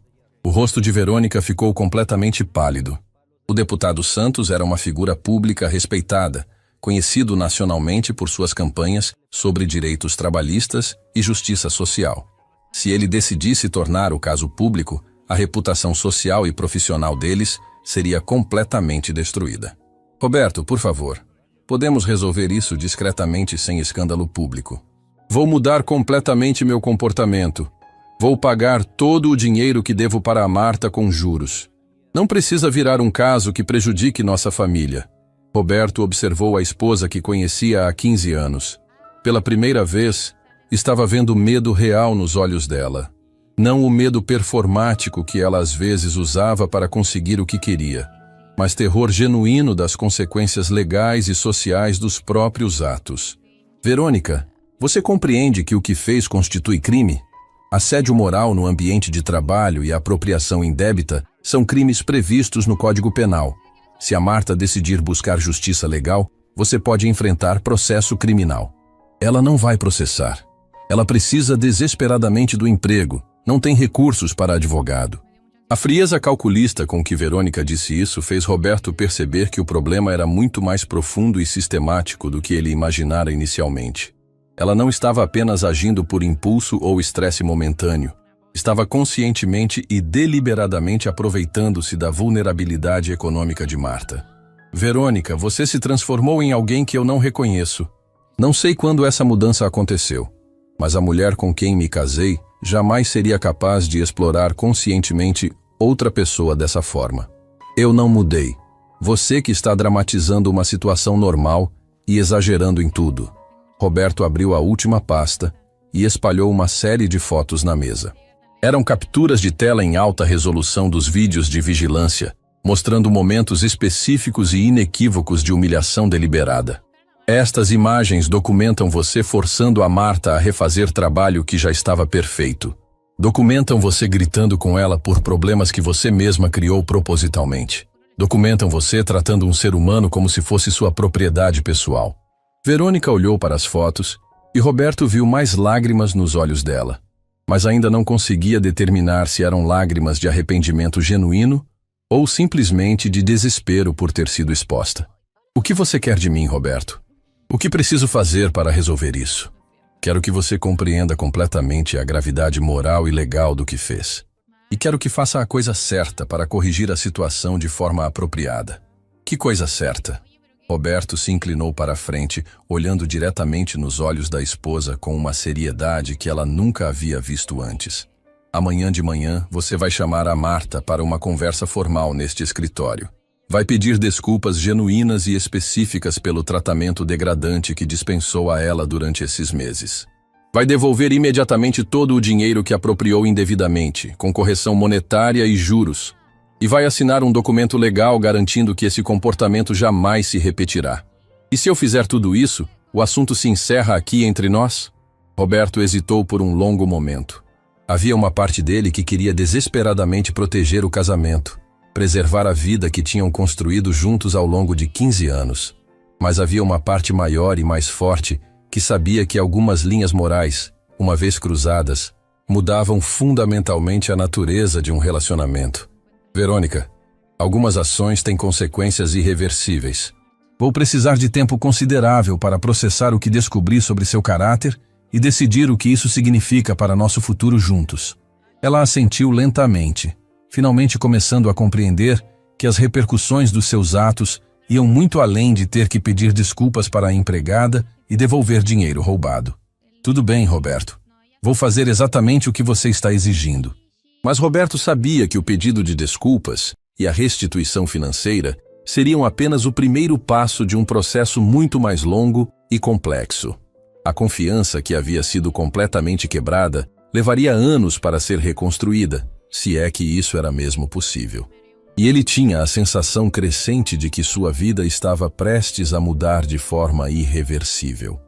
O rosto de Verônica ficou completamente pálido. O deputado Santos era uma figura pública respeitada, conhecido nacionalmente por suas campanhas sobre direitos trabalhistas e justiça social. Se ele decidisse tornar o caso público, a reputação social e profissional deles seria completamente destruída. Roberto, por favor, podemos resolver isso discretamente sem escândalo público. Vou mudar completamente meu comportamento. Vou pagar todo o dinheiro que devo para a Marta com juros. Não precisa virar um caso que prejudique nossa família. Roberto observou a esposa que conhecia há 15 anos. Pela primeira vez, estava vendo medo real nos olhos dela. Não o medo performático que ela às vezes usava para conseguir o que queria, mas terror genuíno das consequências legais e sociais dos próprios atos. Verônica, você compreende que o que fez constitui crime? Assédio moral no ambiente de trabalho e apropriação indébita são crimes previstos no Código Penal. Se a Marta decidir buscar justiça legal, você pode enfrentar processo criminal. Ela não vai processar. Ela precisa desesperadamente do emprego. Não tem recursos para advogado. A frieza calculista com que Verônica disse isso fez Roberto perceber que o problema era muito mais profundo e sistemático do que ele imaginara inicialmente. Ela não estava apenas agindo por impulso ou estresse momentâneo. Estava conscientemente e deliberadamente aproveitando-se da vulnerabilidade econômica de Marta. Verônica, você se transformou em alguém que eu não reconheço. Não sei quando essa mudança aconteceu, mas a mulher com quem me casei jamais seria capaz de explorar conscientemente outra pessoa dessa forma. Eu não mudei. Você que está dramatizando uma situação normal e exagerando em tudo. Roberto abriu a última pasta e espalhou uma série de fotos na mesa. Eram capturas de tela em alta resolução dos vídeos de vigilância, mostrando momentos específicos e inequívocos de humilhação deliberada. Estas imagens documentam você forçando a Marta a refazer trabalho que já estava perfeito. Documentam você gritando com ela por problemas que você mesma criou propositalmente. Documentam você tratando um ser humano como se fosse sua propriedade pessoal. Verônica olhou para as fotos e Roberto viu mais lágrimas nos olhos dela, mas ainda não conseguia determinar se eram lágrimas de arrependimento genuíno ou simplesmente de desespero por ter sido exposta. O que você quer de mim, Roberto? O que preciso fazer para resolver isso? Quero que você compreenda completamente a gravidade moral e legal do que fez. E quero que faça a coisa certa para corrigir a situação de forma apropriada. Que coisa certa? Roberto se inclinou para a frente, olhando diretamente nos olhos da esposa com uma seriedade que ela nunca havia visto antes. Amanhã de manhã, você vai chamar a Marta para uma conversa formal neste escritório. Vai pedir desculpas genuínas e específicas pelo tratamento degradante que dispensou a ela durante esses meses. Vai devolver imediatamente todo o dinheiro que apropriou indevidamente, com correção monetária e juros, e vai assinar um documento legal garantindo que esse comportamento jamais se repetirá. E se eu fizer tudo isso, o assunto se encerra aqui entre nós? Roberto hesitou por um longo momento. Havia uma parte dele que queria desesperadamente proteger o casamento, preservar a vida que tinham construído juntos ao longo de 15 anos. Mas havia uma parte maior e mais forte que sabia que algumas linhas morais, uma vez cruzadas, mudavam fundamentalmente a natureza de um relacionamento. Verônica, algumas ações têm consequências irreversíveis. Vou precisar de tempo considerável para processar o que descobri sobre seu caráter e decidir o que isso significa para nosso futuro juntos. Ela assentiu lentamente, finalmente começando a compreender que as repercussões dos seus atos iam muito além de ter que pedir desculpas para a empregada e devolver dinheiro roubado. Tudo bem, Roberto. Vou fazer exatamente o que você está exigindo. Mas Roberto sabia que o pedido de desculpas e a restituição financeira seriam apenas o primeiro passo de um processo muito mais longo e complexo. A confiança que havia sido completamente quebrada levaria anos para ser reconstruída, se é que isso era mesmo possível. E ele tinha a sensação crescente de que sua vida estava prestes a mudar de forma irreversível.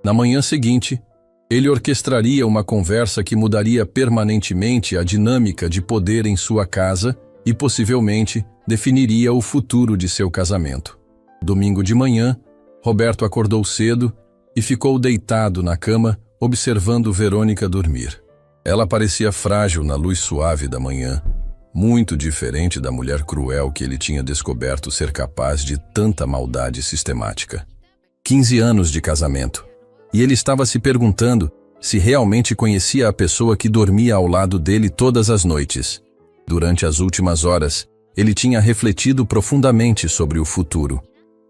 Na manhã seguinte, ele orquestraria uma conversa que mudaria permanentemente a dinâmica de poder em sua casa e, possivelmente, definiria o futuro de seu casamento. Domingo de manhã, Roberto acordou cedo e ficou deitado na cama, observando Verônica dormir. Ela parecia frágil na luz suave da manhã, muito diferente da mulher cruel que ele tinha descoberto ser capaz de tanta maldade sistemática. 15 anos de casamento. E ele estava se perguntando se realmente conhecia a pessoa que dormia ao lado dele todas as noites. Durante as últimas horas, ele tinha refletido profundamente sobre o futuro.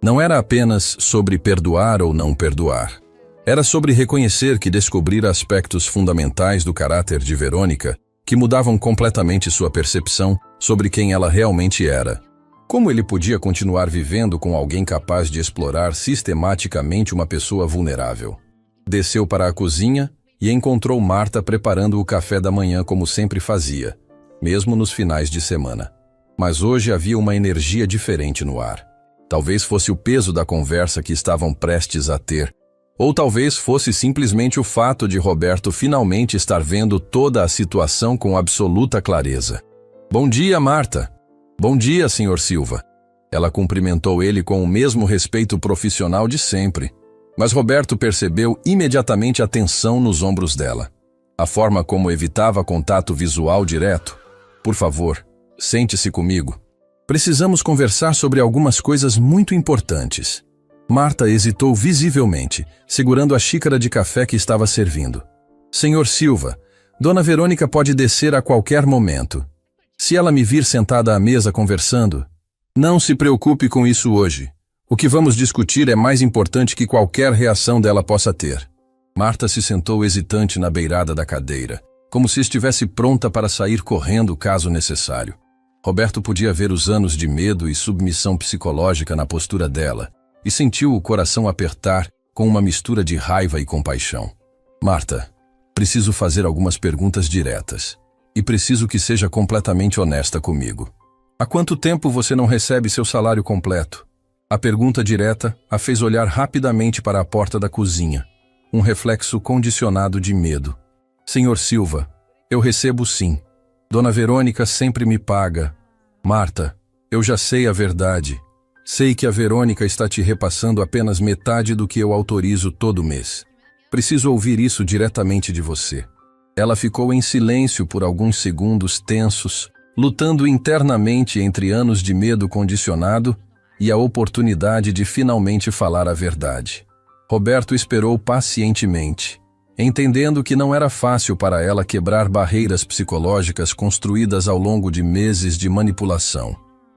Não era apenas sobre perdoar ou não perdoar. Era sobre reconhecer que descobrira aspectos fundamentais do caráter de Verônica que mudavam completamente sua percepção sobre quem ela realmente era. Como ele podia continuar vivendo com alguém capaz de explorar sistematicamente uma pessoa vulnerável? Desceu para a cozinha e encontrou Marta preparando o café da manhã como sempre fazia, mesmo nos finais de semana. Mas hoje havia uma energia diferente no ar. Talvez fosse o peso da conversa que estavam prestes a ter, ou talvez fosse simplesmente o fato de Roberto finalmente estar vendo toda a situação com absoluta clareza. Bom dia, Marta. Bom dia, Sr. Silva. Ela cumprimentou ele com o mesmo respeito profissional de sempre. Mas Roberto percebeu imediatamente a tensão nos ombros dela. A forma como evitava contato visual direto. Por favor, sente-se comigo. Precisamos conversar sobre algumas coisas muito importantes. Marta hesitou visivelmente, segurando a xícara de café que estava servindo. Senhor Silva, Dona Verônica pode descer a qualquer momento. Se ela me vir sentada à mesa conversando, não se preocupe com isso hoje. O que vamos discutir é mais importante que qualquer reação dela possa ter. Marta se sentou hesitante na beirada da cadeira, como se estivesse pronta para sair correndo caso necessário. Roberto podia ver os anos de medo e submissão psicológica na postura dela e sentiu o coração apertar com uma mistura de raiva e compaixão. Marta, preciso fazer algumas perguntas diretas e preciso que seja completamente honesta comigo. Há quanto tempo você não recebe seu salário completo? A pergunta direta a fez olhar rapidamente para a porta da cozinha, um reflexo condicionado de medo. Senhor Silva, eu recebo sim. Dona Verônica sempre me paga. Marta, eu já sei a verdade. Sei que a Verônica está te repassando apenas metade do que eu autorizo todo mês. Preciso ouvir isso diretamente de você. Ela ficou em silêncio por alguns segundos tensos, lutando internamente entre anos de medo condicionado e a oportunidade de finalmente falar a verdade. Roberto esperou pacientemente. entendendo que não era fácil para ela quebrar barreiras psicológicas construídas ao longo de meses de manipulação.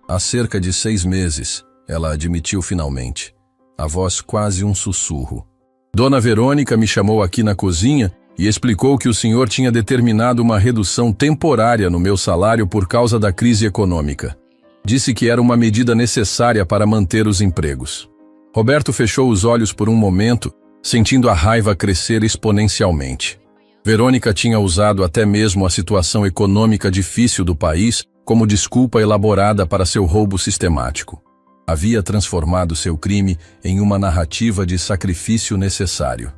Há cerca de 6 meses, ela admitiu finalmente, a voz quase um sussurro. Dona Verônica me chamou aqui na cozinha e explicou que o senhor tinha determinado uma redução temporária no meu salário por causa da crise econômica. Disse que era uma medida necessária para manter os empregos. Roberto fechou os olhos por um momento, sentindo a raiva crescer exponencialmente. Verônica tinha usado até mesmo a situação econômica difícil do país como desculpa elaborada para seu roubo sistemático. Havia transformado seu crime em uma narrativa de sacrifício necessário.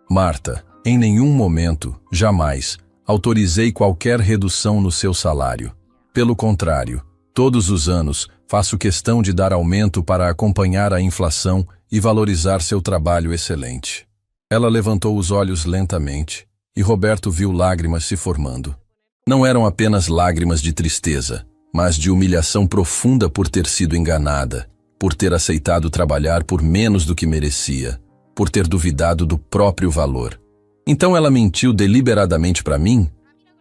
Marta, em nenhum momento, jamais, autorizei qualquer redução no seu salário. Pelo contrário, todos os anos, faço questão de dar aumento para acompanhar a inflação e valorizar seu trabalho excelente. Ela levantou os olhos lentamente, e Roberto viu lágrimas se formando. Não eram apenas lágrimas de tristeza, mas de humilhação profunda por ter sido enganada, por ter aceitado trabalhar por menos do que merecia, por ter duvidado do próprio valor. Então ela mentiu deliberadamente para mim?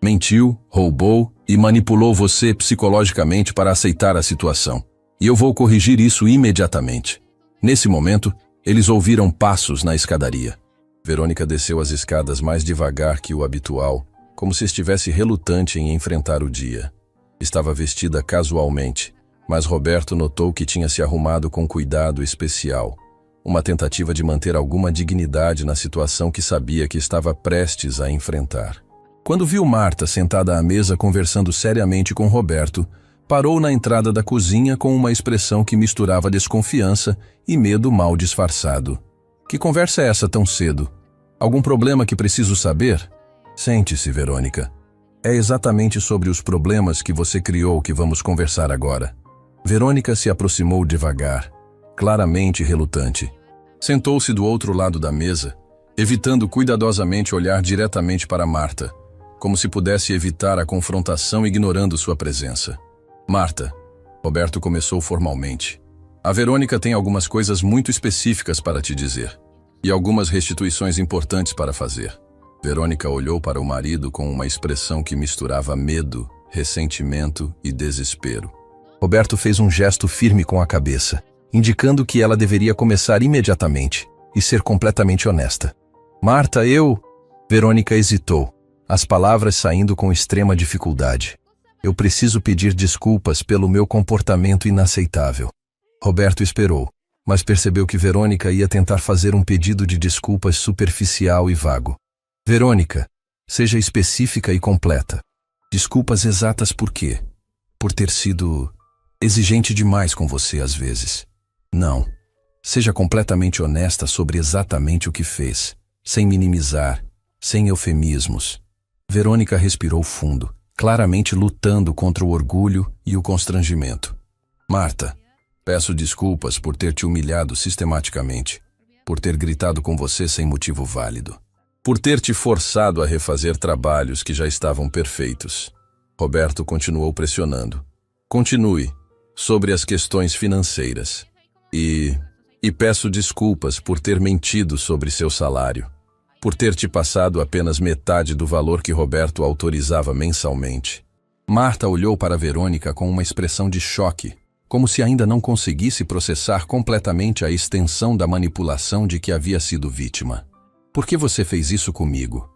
Mentiu, roubou e manipulou você psicologicamente para aceitar a situação. E eu vou corrigir isso imediatamente. Nesse momento, eles ouviram passos na escadaria. Verônica desceu as escadas mais devagar que o habitual, como se estivesse relutante em enfrentar o dia. Estava vestida casualmente, mas Roberto notou que tinha se arrumado com cuidado especial, uma tentativa de manter alguma dignidade na situação que sabia que estava prestes a enfrentar. Quando viu Marta sentada à mesa conversando seriamente com Roberto, parou na entrada da cozinha com uma expressão que misturava desconfiança e medo mal disfarçado. Que conversa é essa tão cedo? Algum problema que preciso saber? Sente-se, Verônica. É exatamente sobre os problemas que você criou que vamos conversar agora. Verônica se aproximou devagar, claramente relutante. Sentou-se do outro lado da mesa, evitando cuidadosamente olhar diretamente para Marta, como se pudesse evitar a confrontação ignorando sua presença. Marta, Roberto começou formalmente. A Verônica tem algumas coisas muito específicas para te dizer, e algumas restituições importantes para fazer. Verônica olhou para o marido com uma expressão que misturava medo, ressentimento e desespero. Roberto fez um gesto firme com a cabeça, indicando que ela deveria começar imediatamente e ser completamente honesta. Marta, Verônica hesitou, as palavras saindo com extrema dificuldade. Eu preciso pedir desculpas pelo meu comportamento inaceitável. Roberto esperou, mas percebeu que Verônica ia tentar fazer um pedido de desculpas superficial e vago. Verônica, seja específica e completa. Desculpas exatas por quê? Por ter sido exigente demais com você às vezes. Não. Seja completamente honesta sobre exatamente o que fez, sem minimizar, sem eufemismos. Verônica respirou fundo, claramente lutando contra o orgulho e o constrangimento. Marta, peço desculpas por ter te humilhado sistematicamente, por ter gritado com você sem motivo válido, por ter te forçado a refazer trabalhos que já estavam perfeitos. Roberto continuou pressionando. Continue, sobre as questões financeiras. E peço desculpas por ter mentido sobre seu salário, por ter te passado apenas metade do valor que Roberto autorizava mensalmente. Marta olhou para Verônica com uma expressão de choque, como se ainda não conseguisse processar completamente a extensão da manipulação de que havia sido vítima. Por que você fez isso comigo?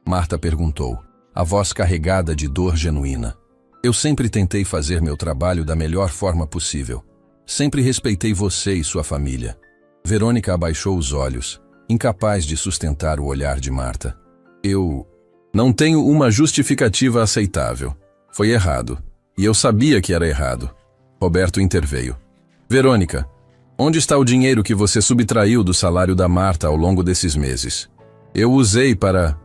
Marta perguntou, a voz carregada de dor genuína. Eu sempre tentei fazer meu trabalho da melhor forma possível. Sempre respeitei você e sua família. Verônica abaixou os olhos, incapaz de sustentar o olhar de Marta. Eu não tenho uma justificativa aceitável. Foi errado. E eu sabia que era errado. Roberto interveio. Verônica, onde está o dinheiro que você subtraiu do salário da Marta ao longo desses meses? Eu usei para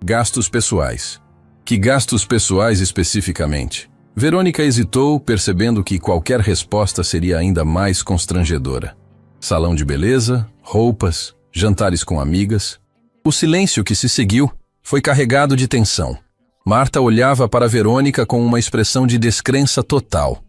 gastos pessoais. Que gastos pessoais especificamente? Verônica hesitou, percebendo que qualquer resposta seria ainda mais constrangedora. Salão de beleza, roupas, jantares com amigas. O silêncio que se seguiu foi carregado de tensão. Marta olhava para Verônica com uma expressão de descrença total.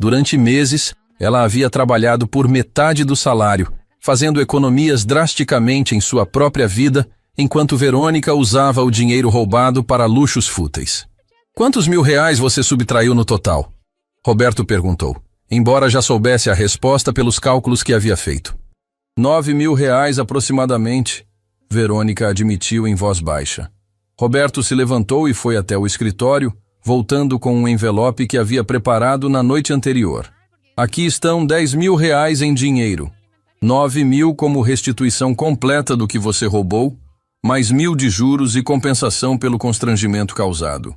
Durante meses, ela havia trabalhado por metade do salário, fazendo economias drasticamente em sua própria vida, enquanto Verônica usava o dinheiro roubado para luxos fúteis. Quantos R$ 1.000 você subtraiu no total? Roberto perguntou, embora já soubesse a resposta pelos cálculos que havia feito. R$ 9.000 aproximadamente, Verônica admitiu em voz baixa. Roberto se levantou e foi até o escritório, voltando com um envelope que havia preparado na noite anterior. Aqui estão R$ 10.000 em dinheiro. 9.000 como restituição completa do que você roubou, mais 1.000 de juros e compensação pelo constrangimento causado.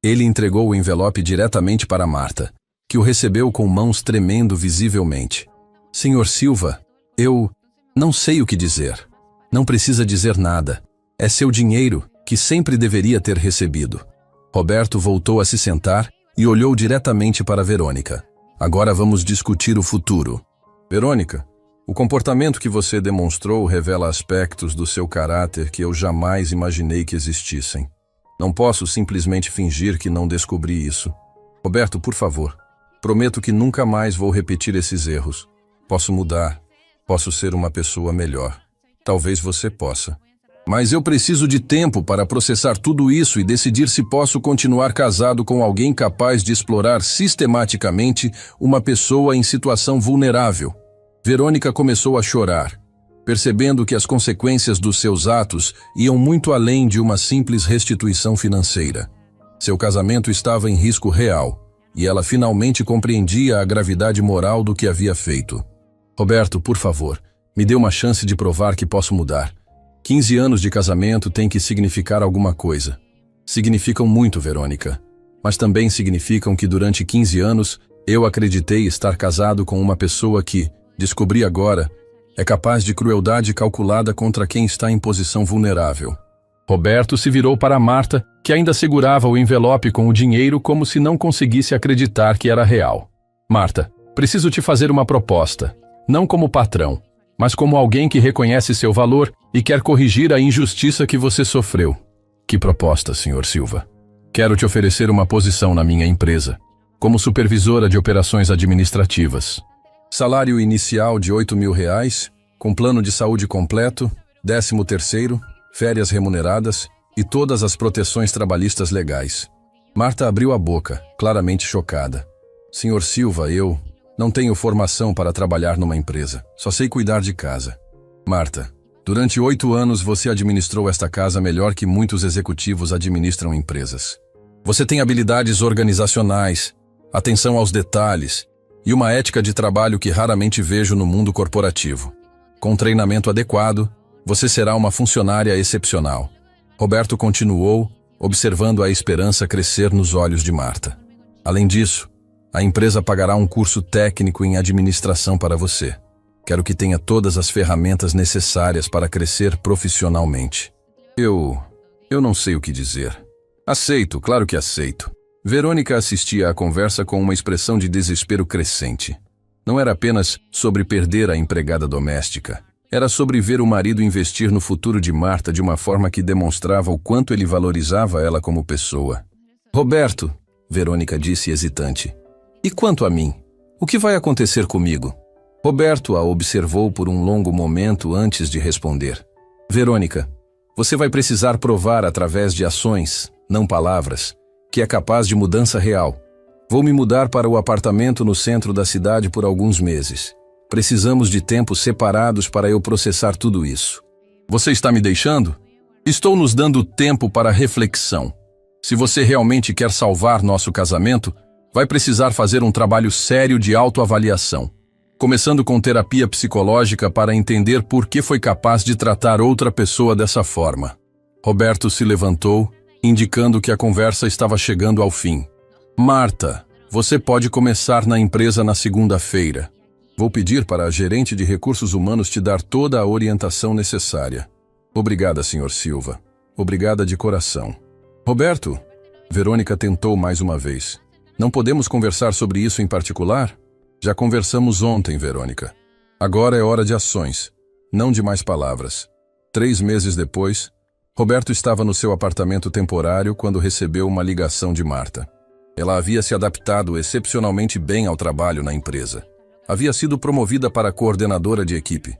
Ele entregou o envelope diretamente para Marta, que o recebeu com mãos tremendo visivelmente. Senhor Silva, eu não sei o que dizer. Não precisa dizer nada. É seu dinheiro, que sempre deveria ter recebido. Roberto voltou a se sentar e olhou diretamente para Verônica. Agora vamos discutir o futuro. Verônica, o comportamento que você demonstrou revela aspectos do seu caráter que eu jamais imaginei que existissem. Não posso simplesmente fingir que não descobri isso. Roberto, por favor, prometo que nunca mais vou repetir esses erros. Posso mudar, posso ser uma pessoa melhor. Talvez você possa. Mas eu preciso de tempo para processar tudo isso e decidir se posso continuar casado com alguém capaz de explorar sistematicamente uma pessoa em situação vulnerável. Verônica começou a chorar, percebendo que as consequências dos seus atos iam muito além de uma simples restituição financeira. Seu casamento estava em risco real, e ela finalmente compreendia a gravidade moral do que havia feito. Roberto, por favor, me dê uma chance de provar que posso mudar. 15 anos de casamento têm que significar alguma coisa. Significam muito, Verônica. Mas também significam que durante 15 anos eu acreditei estar casado com uma pessoa que, descobri agora, é capaz de crueldade calculada contra quem está em posição vulnerável. Roberto se virou para Marta, que ainda segurava o envelope com o dinheiro como se não conseguisse acreditar que era real. Marta, preciso te fazer uma proposta. Não como patrão, mas como alguém que reconhece seu valor e quer corrigir a injustiça que você sofreu. Que proposta, Sr. Silva? Quero te oferecer uma posição na minha empresa, como supervisora de operações administrativas. Salário inicial de R$ 8.000, com plano de saúde completo, 13º, férias remuneradas e todas as proteções trabalhistas legais. Marta abriu a boca, claramente chocada. Sr. Silva, eu não tenho formação para trabalhar numa empresa, só sei cuidar de casa. Marta, durante 8 anos você administrou esta casa melhor que muitos executivos administram empresas. Você tem habilidades organizacionais, atenção aos detalhes e uma ética de trabalho que raramente vejo no mundo corporativo. Com treinamento adequado, você será uma funcionária excepcional. Roberto continuou, observando a esperança crescer nos olhos de Marta. Além disso, a empresa pagará um curso técnico em administração para você. Quero que tenha todas as ferramentas necessárias para crescer profissionalmente. Eu não sei o que dizer. Aceito, claro que aceito. Verônica assistia à conversa com uma expressão de desespero crescente. Não era apenas sobre perder a empregada doméstica. Era sobre ver o marido investir no futuro de Marta de uma forma que demonstrava o quanto ele valorizava ela como pessoa. Roberto, Verônica disse hesitante. E quanto a mim? O que vai acontecer comigo? Roberto a observou por um longo momento antes de responder. Verônica, você vai precisar provar através de ações, não palavras, que é capaz de mudança real. Vou me mudar para o apartamento no centro da cidade por alguns meses. Precisamos de tempos separados para eu processar tudo isso. Você está me deixando? Estou nos dando tempo para reflexão. Se você realmente quer salvar nosso casamento, vai precisar fazer um trabalho sério de autoavaliação, começando com terapia psicológica para entender por que foi capaz de tratar outra pessoa dessa forma. Roberto se levantou, indicando que a conversa estava chegando ao fim. Marta, você pode começar na empresa na segunda-feira. Vou pedir para a gerente de recursos humanos te dar toda a orientação necessária. Obrigada, Sr. Silva. Obrigada de coração. Roberto, Verônica tentou mais uma vez. Não podemos conversar sobre isso em particular? Já conversamos ontem, Verônica. Agora é hora de ações, não de mais palavras. 3 meses depois, Roberto estava no seu apartamento temporário quando recebeu uma ligação de Marta. Ela havia se adaptado excepcionalmente bem ao trabalho na empresa. Havia sido promovida para coordenadora de equipe.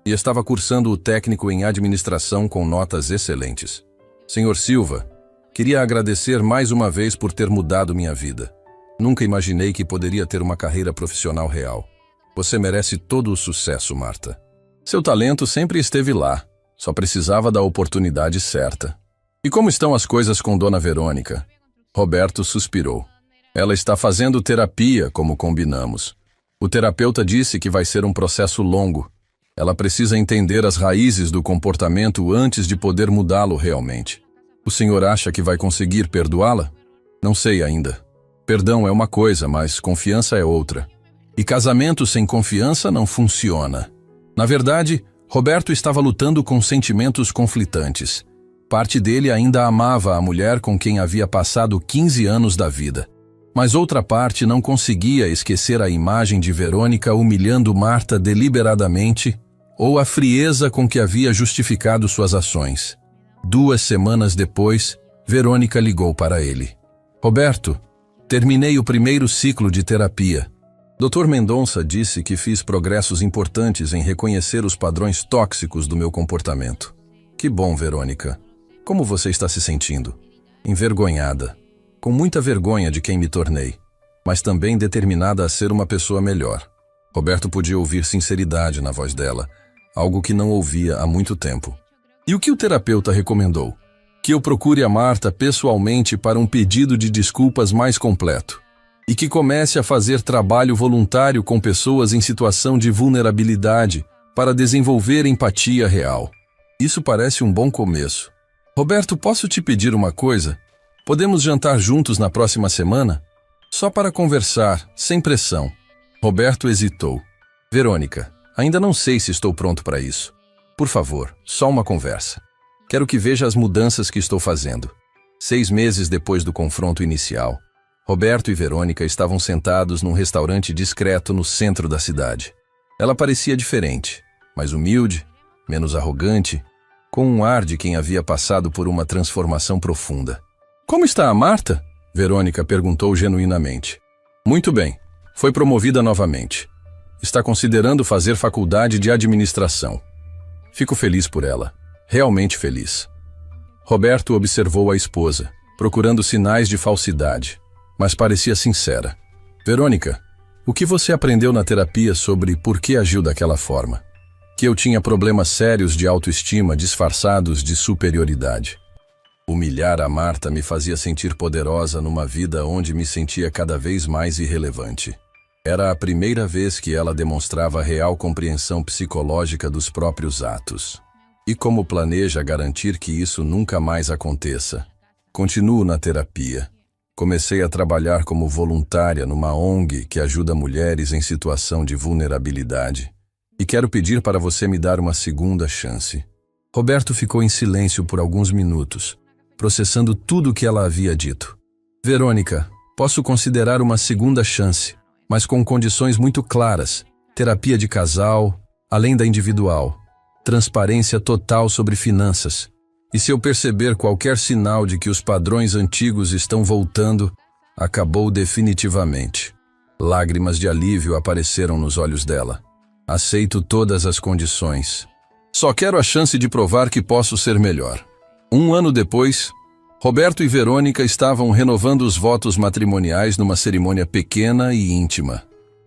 e estava cursando o técnico em administração com notas excelentes. Senhor Silva, queria agradecer mais uma vez por ter mudado minha vida. Nunca imaginei que poderia ter uma carreira profissional real. Você merece todo o sucesso, Marta. Seu talento sempre esteve lá, só precisava da oportunidade certa. E como estão as coisas com Dona Verônica? Roberto suspirou. Ela está fazendo terapia, como combinamos. O terapeuta disse que vai ser um processo longo. Ela precisa entender as raízes do comportamento antes de poder mudá-lo realmente. O senhor acha que vai conseguir perdoá-la? Não sei ainda. Perdão é uma coisa, mas confiança é outra. E casamento sem confiança não funciona. Na verdade, Roberto estava lutando com sentimentos conflitantes. Parte dele ainda amava a mulher com quem havia passado 15 anos da vida. Mas outra parte não conseguia esquecer a imagem de Verônica humilhando Marta deliberadamente ou a frieza com que havia justificado suas ações. 2 semanas depois, Verônica ligou para ele. Roberto, terminei o primeiro ciclo de terapia. Dr. Mendonça disse que fiz progressos importantes em reconhecer os padrões tóxicos do meu comportamento. Que bom, Verônica. Como você está se sentindo? Envergonhada. Com muita vergonha de quem me tornei, mas também determinada a ser uma pessoa melhor. Roberto podia ouvir sinceridade na voz dela, algo que não ouvia há muito tempo. E o que o terapeuta recomendou? Que eu procure a Marta pessoalmente para um pedido de desculpas mais completo. E que comece a fazer trabalho voluntário com pessoas em situação de vulnerabilidade para desenvolver empatia real. Isso parece um bom começo. Roberto, posso te pedir uma coisa? Podemos jantar juntos na próxima semana? Só para conversar, sem pressão. Roberto hesitou. Verônica, ainda não sei se estou pronto para isso. Por favor, só uma conversa. Quero que veja as mudanças que estou fazendo. 6 meses depois do confronto inicial, Roberto e Verônica estavam sentados num restaurante discreto no centro da cidade. Ela parecia diferente, mais humilde, menos arrogante, com um ar de quem havia passado por uma transformação profunda. Como está a Marta? Verônica perguntou genuinamente. Muito bem. Foi promovida novamente. Está considerando fazer faculdade de administração. Fico feliz por ela. Realmente feliz. Roberto observou a esposa, procurando sinais de falsidade, mas parecia sincera. Verônica, o que você aprendeu na terapia sobre por que agiu daquela forma? Que eu tinha problemas sérios de autoestima disfarçados de superioridade. Humilhar a Marta me fazia sentir poderosa numa vida onde me sentia cada vez mais irrelevante. Era a primeira vez que ela demonstrava real compreensão psicológica dos próprios atos. E como planeja garantir que isso nunca mais aconteça? Continuo na terapia. Comecei a trabalhar como voluntária numa ONG que ajuda mulheres em situação de vulnerabilidade. E quero pedir para você me dar uma segunda chance. Roberto ficou em silêncio por alguns minutos, processando tudo o que ela havia dito. Verônica, posso considerar uma segunda chance, mas com condições muito claras. Terapia de casal, além da individual. Transparência total sobre finanças. E se eu perceber qualquer sinal de que os padrões antigos estão voltando, acabou definitivamente. Lágrimas de alívio apareceram nos olhos dela. Aceito todas as condições. Só quero a chance de provar que posso ser melhor. 1 ano depois, Roberto e Verônica estavam renovando os votos matrimoniais numa cerimônia pequena e íntima.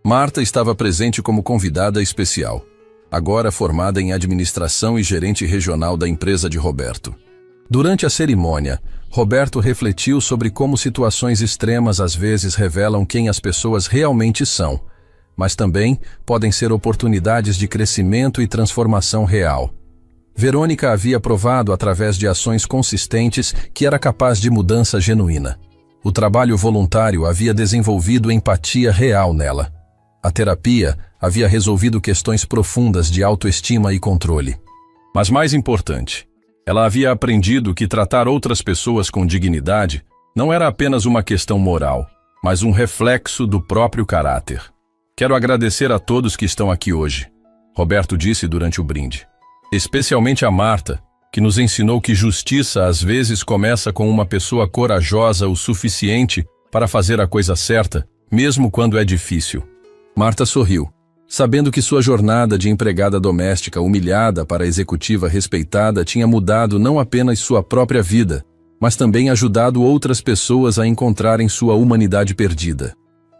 Marta estava presente como convidada especial, agora formada em administração e gerente regional da empresa de Roberto. Durante a cerimônia, Roberto refletiu sobre como situações extremas às vezes revelam quem as pessoas realmente são, mas também podem ser oportunidades de crescimento e transformação real. Verônica havia provado através de ações consistentes que era capaz de mudança genuína. O trabalho voluntário havia desenvolvido empatia real nela. A terapia havia resolvido questões profundas de autoestima e controle. Mas mais importante, ela havia aprendido que tratar outras pessoas com dignidade não era apenas uma questão moral, mas um reflexo do próprio caráter. Quero agradecer a todos que estão aqui hoje, Roberto disse durante o brinde. Especialmente a Marta, que nos ensinou que justiça às vezes começa com uma pessoa corajosa o suficiente para fazer a coisa certa, mesmo quando é difícil. Marta sorriu. sabendo que sua jornada de empregada doméstica humilhada para executiva respeitada tinha mudado não apenas sua própria vida, mas também ajudado outras pessoas a encontrarem sua humanidade perdida.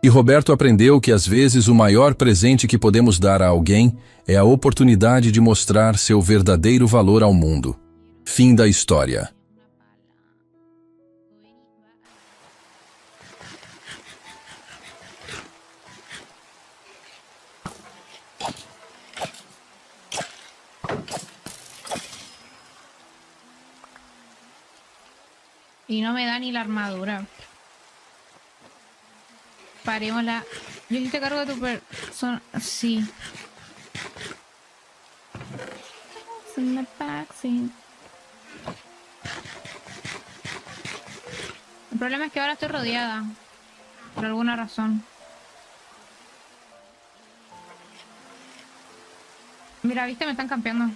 E Roberto aprendeu que às vezes o maior presente que podemos dar a alguém é a oportunidade de mostrar seu verdadeiro valor ao mundo. Fim da história. Y no me da ni la armadura. Parémosla. Yo sí te cargo de tu persona. Sí. In the backseat. El problema es que ahora estoy rodeada. Por alguna razón. Mira, viste, me están campeando.